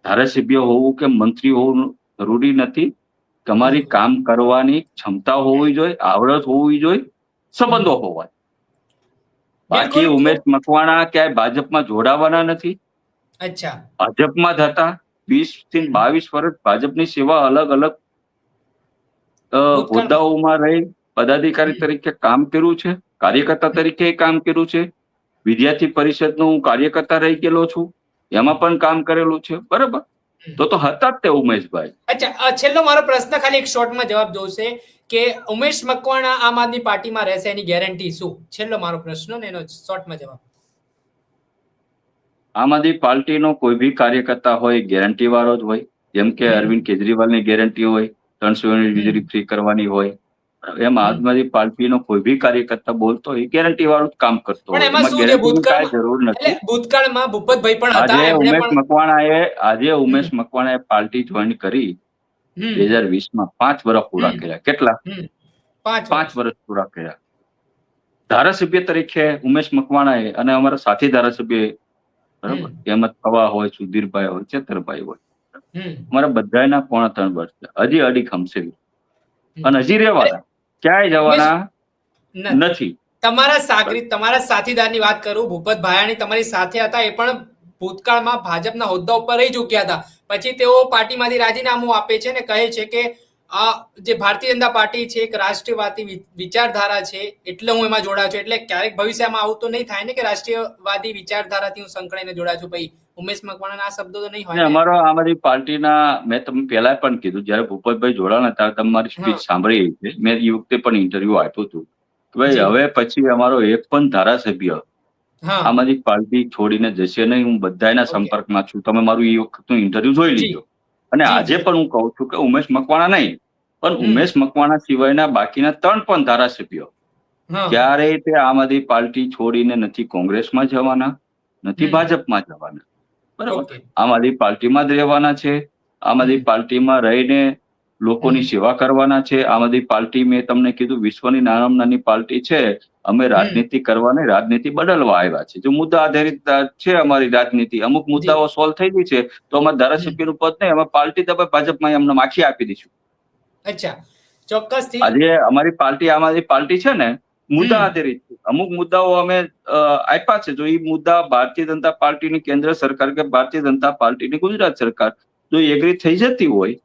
Speaker 2: ધારાસભ્ય હોવું કે મંત્રી હોવું જરૂરી નથી. તમારી કામ કરવાની ક્ષમતા હોવી જોઈએ, આવડત હોવી જોઈએ, સંબંધો હોવા. બાકી ઉમેશ મકવાણા ક્યાંય ભાજપમાં જોડાવાના નથી. ભાજપમાં જ હતા. 20 થી 22 વર્ષ ભાજપની સેવા અલગ અલગ હોદ્દાઓમાં રહી પદાધિકારી તરીકે કામ કર્યું છે, કાર્યકર્તા તરીકે કામ કર્યું છે. વિદ્યાર્થી પરિષદનો હું કાર્યકર્તા રહી ગયેલો છું, એમાં પણ કામ કરેલું છે. બરાબર, તો હતા જ તે ઉમેશભાઈ.
Speaker 1: છેલ્લો મારો પ્રશ્ન ખાલી એક શોર્ટમાં જવાબ દઉં છે કે ઉમેશ મકવાણા આમ આદમી પાર્ટીમાં રહેશે, એની ગેરંટી શું? છેલ્લો મારો પ્રશ્ન ને એનો શોર્ટમાં જવાબ.
Speaker 2: આમ આદમી પાર્ટીનો કોઈ બી કાર્યકર્તા હોય ગેરંટી વાળો જ હોય. જેમ કે અરવિંદ કેજરીવાલની ગેરંટી હોય 300 યુનિટ વીજળી ફ્રી કરવાની હોય, એમ આમ આદમી પાર્ટીનો કોઈ બી કાર્યકર્તા બોલતો હોય ગેરંટી વાળું જ કામ કરતો હોય. એમાં ગેરંટીની કાંઈ જરૂર નથી.
Speaker 1: ભૂતકાળમાં ભૂપતભાઈ પણ હતા.
Speaker 2: આજે ઉમેશ મકવાણાએ પાર્ટી જોઈન કરી 2020માં 5 વર્ષ પૂરા કર્યા. કેટલા? 5 વર્ષ પૂરા કર્યા. ધારાસભ્ય તરીકે ઉમેશ મકવાણાએ અને અમારા સાથી ધારાસભ્ય, બરાબર, હેમંત પવાર હોય, સુધીરભાઈ હોય, ચેતરભાઈ હોય, અમારા બધાના 3.5 વર્ષ હજી અડી ખમશે અને હજી રહેવાના, ક્યાંય જવાના નથી.
Speaker 1: તમારા સાથીદારની વાત કરું, ભૂપત ભાયાણી તમારી સાથે હતા, એ પણ ભૂતકાળમાં ભાજપના હોદ્દા ઉપર રહી ચૂક્યા હતા. પછી તેઓ પાર્ટીમાંથી રાજીનામું આપે છે ને કહે છે કે આ જે ભારતીય જનતા પાર્ટી છે એક રાષ્ટ્રીયવાદી વિચારધારા છે, એટલે હું એમાં જોડાઉં છું. એટલે ક્યારેક ભવિષ્યમાં આવું તો નહીં થાય ને કે રાષ્ટ્રીયવાદી વિચારધારાથી હું સંકળાઈને જોડાઉં છું? ભાઈ ઉમેશ મકવાણાના આ શબ્દો તો નહીં હોય.
Speaker 2: અમારો આમ આદમી પાર્ટીના, મેં તમને પહેલા પણ કીધું, જયારે ભૂપતભાઈ જોડાણા ત્યારે તમારી સ્પીચ સાંભળી છે, મેં એ વખતે પણ ઇન્ટરવ્યુ આપ્યું હતું. ભાઈ હવે પછી અમારો એક પણ ધારાસભ્ય આમ આદમી પાર્ટી છોડીને જશે નહીં. હું બધાના સંપર્કમાં છું. તમે મારું એ વખતનું ઇન્ટરવ્યુ જોઈ લીધો. અને આજે પણ હું કહું છું કે ઉમેશ મકવાણા નહીં, પણ ઉમેશ મકવાણા સિવાયના બાકીના 3 પણ ધારાસભ્યો ક્યારેય તે આમ આદમી પાર્ટી છોડીને નથી કોંગ્રેસમાં જવાના, નથી ભાજપમાં જવાના. બરાબર, આમ આદમી પાર્ટીમાં જ રહેવાના છે. આમ આદમી પાર્ટીમાં રહીને લોકોની સેવા કરવાના છે. આમ આદમી પાર્ટી, મેં તમને કીધું, વિશ્વની નાનામાં નાની પાર્ટી છે. અમે રાજનીતિ કરવાની, રાજનીતિ બદલવા આવ્યા છે. જો મુદ્દા આધારિત છે અમારી રાજનીતિ, અમુક મુદ્દાઓ સોલ્વ થઈ ગઈ છે તો અમારા ધારાસભ્યનું પદ નહીં, અમે પાર્ટી તમે ભાજપમાં એમને માખી આપી દઈશું.
Speaker 1: ચોક્કસથી.
Speaker 2: આજે અમારી પાર્ટી, આમ આદમી પાર્ટી છે ને, મુદ્દા આધારિત છે. અમુક મુદ્દાઓ અમે આપ્યા છે. જો એ મુદ્દા ભારતીય જનતા પાર્ટીની કેન્દ્ર સરકાર કે ભારતીય જનતા પાર્ટીની ગુજરાત સરકાર જો એગ્રી થઈ જતી હોય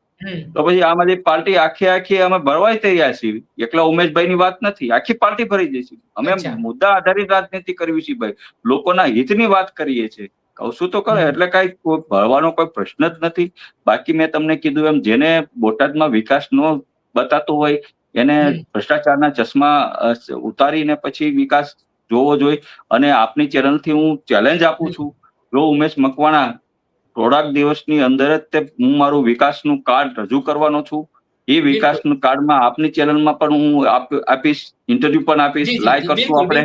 Speaker 2: તો પછી આમ આદમી પાર્ટી આખી અમે ભરવાઈ તૈયાર છીએ. એકલા ઉમેશભાઈ ની વાત નથી, આખી પાર્ટી ભરી જઈશું. અમે મુદ્દા આધારિત રાજનીતિ કરવી છે ભાઈ, લોકોના હિતની વાત કરીએ છીએ. કહું છું તો કરે, એટલે કઈ ભરવાનો કોઈ પ્રશ્ન જ નથી. બાકી મેં તમને કીધું એમ, જેને બોટાદમાં વિકાસ ન બતાતો હોય એને ભ્રષ્ટાચારના ચશ્મા ઉતારીને પછી વિકાસ જોવો જોઈએ. અને આપની ચેનલથી હું ચેલેન્જ આપું છું, જો ઉમેશ મકવાણા થોડાક દિવસની અંદર જ હું મારું વિકાસનું કાર્ડ રજૂ કરવાનો છું. એ વિકાસનું કાર્ડમાં આપની ચેનલમાં પણ હું આપીશ, ઇન્ટરવ્યુ પણ આપીશ, લાઈક કરશું આપણે,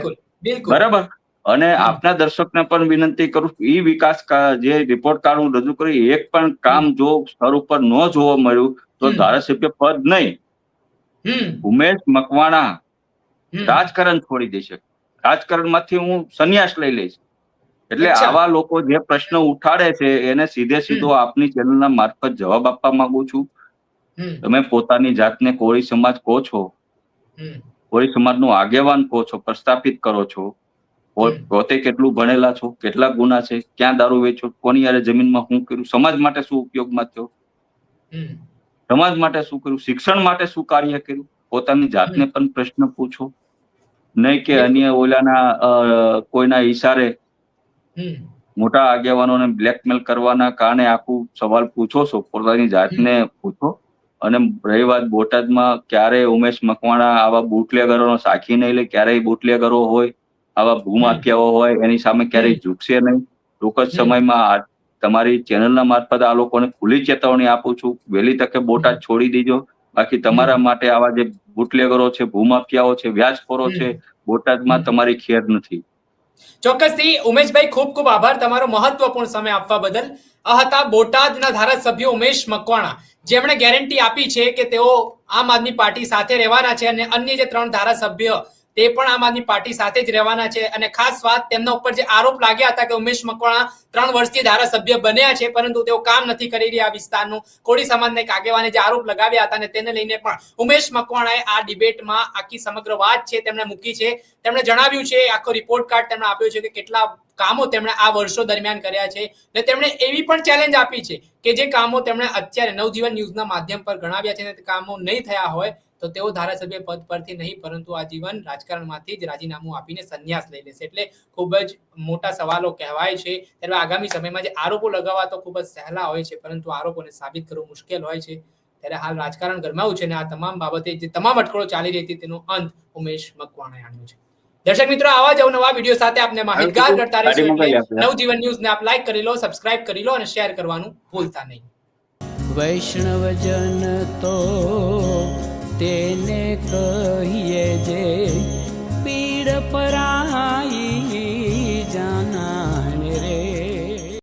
Speaker 2: બરાબર. અને આપના દર્શકને પણ વિનંતી કરું, એ વિકાસ જે રિપોર્ટ કાર્ડ હું રજૂ કર્યું, એક પણ કામ જો સ્તર ઉપર ન જોવા મળ્યું તો ધારાસભ્ય પદ નહીં, ઉમેશ મકવાણા રાજકારણ છોડી દેશે. રાજકારણમાંથી હું સંન્યાસ લઈ લઈશ. એટલે આવા લોકો જે પ્રશ્ન ઉઠાડે છે એને સીધો આપની ચેનલના મારફત જવાબ આપવા માંગુ છું. તમે પોતાની જાતને કોળી સમાજ કહો છો, કોળી સમાજનું આગેવાન કહો છો, પ્રસ્થાપિત કરો છો, પોતે કેટલું ભણેલા છો, કેટલા ગુના છે, ક્યાં દારૂ વેચો, કોની યારે જમીનમાં શું કર્યું, સમાજ માટે શું ઉપયોગમાં થયો, સમાજ માટે શું કર્યું, શિક્ષણ માટે શું કાર્ય કર્યું, પોતાની જાતને પણ પ્રશ્ન પૂછો, નહીં કે અન્ય ઓલાના કોઈના ઈશારે મોટા આગેવાનોને બ્લેકમેલ કરવાના કારણે આખું સવાલ પૂછો છો. પોતાની જાતને પૂછો. અને રહી વાત બોટાદમાં, ક્યારેય ઉમેશ મકવાણા આવા બુટલેગરોનો સાખી નહીં લે. ક્યારેય બુટલેગરો હોય, આવા ભૂમાફિયાઓ હોય, એની સામે ક્યારેય ઝૂકશે નહીં. ટૂંક જ સમયમાં તમારી ચેનલના મારફત આ લોકોને ખુલ્લી ચેતવણી આપું છું, વહેલી તકે બોટાદ છોડી દેજો. બાકી તમારા માટે આવા જે બુટલેગરો છે, ભૂમાફિયાઓ છે, વ્યાજખોરો છે, બોટાદમાં તમારી ખેર નથી.
Speaker 1: ચોક્કસથી ઉમેશભાઈ, ખૂબ ખૂબ આભાર તમારો મહત્વપૂર્ણ સમય આપવા બદલ. આ હતા બોટાદના ધારાસભ્ય ઉમેશ મકવાણા, જેમણે ગેરંટી આપી છે કે તેઓ આમ આદમી પાર્ટી સાથે રહેવાના છે અને અન્ય જે 3 ધારાસભ્ય તે પણ આમ આદમી પાર્ટી સાથે જ રહેવાના છે. અને ખાસ વાત, તેમના ઉપર જે આરોપ લાગ્યા હતા કે ઉમેશ મકવાણા 3 વર્ષથી ધારાસભ્ય બન્યા છે પરંતુ તેઓ કામ નથી કરી રહ્યા વિસ્તારનું, કોળી સમાજના એક આગેવાને જે આરોપ લગાવ્યા હતા અને તેને લઈને પણ ઉમેશ મકવાણાએ આ ડિબેટમાં આખી સમગ્ર વાત છે તેમણે મૂકી છે. તેમણે જણાવ્યું છે, આખો રિપોર્ટ કાર્ડ તેમણે આપ્યો છે કે કેટલા કામો તેમણે આ વર્ષો દરમિયાન કર્યા છે. અને તેમણે એવી પણ ચેલેન્જ આપી છે કે જે કામો તેમણે અત્યારે નવજીવન ન્યૂઝના માધ્યમ પર ગણાવ્યા છે તે કામો નહીં થયા હોય તો તેઓ ધારાસભ્ય પદ પરથી નહીં પરંતુ આજીવન રાજકારણમાંથી જ રાજીનામું આપીને સંન્યાસ લઈ લેશે. એટલે ખૂબ જ મોટા સવાલો કહેવાય છે. ત્યારે આગામી સમયમાં જે આરોપો લગાવવા તો ખૂબ જ સહેલા હોય છે પરંતુ આરોપોને સાબિત કરવું મુશ્કેલ હોય છે. ત્યારે હાલ રાજકારણ ગરમાવું છે અને આ તમામ બાબતે જે તમામ અટકળો ચાલી રહી હતી તેનો અંત ઉમેશ મકવાણાએ આણ્યો છે. દર્શક મિત્રો, આવા જ નવા વિડીયો સાથે આપને માહિતગાર કરતા રહીશું. એટલે નવજીવન ન્યૂઝને આપ લાઈક કરી લો, સબસ્ક્રાઇબ કરી લો અને શેર કરવાનું ભૂલતા નહીં.
Speaker 3: વૈષ્ણવજન તો તેને કહીએ જે પીડ પરા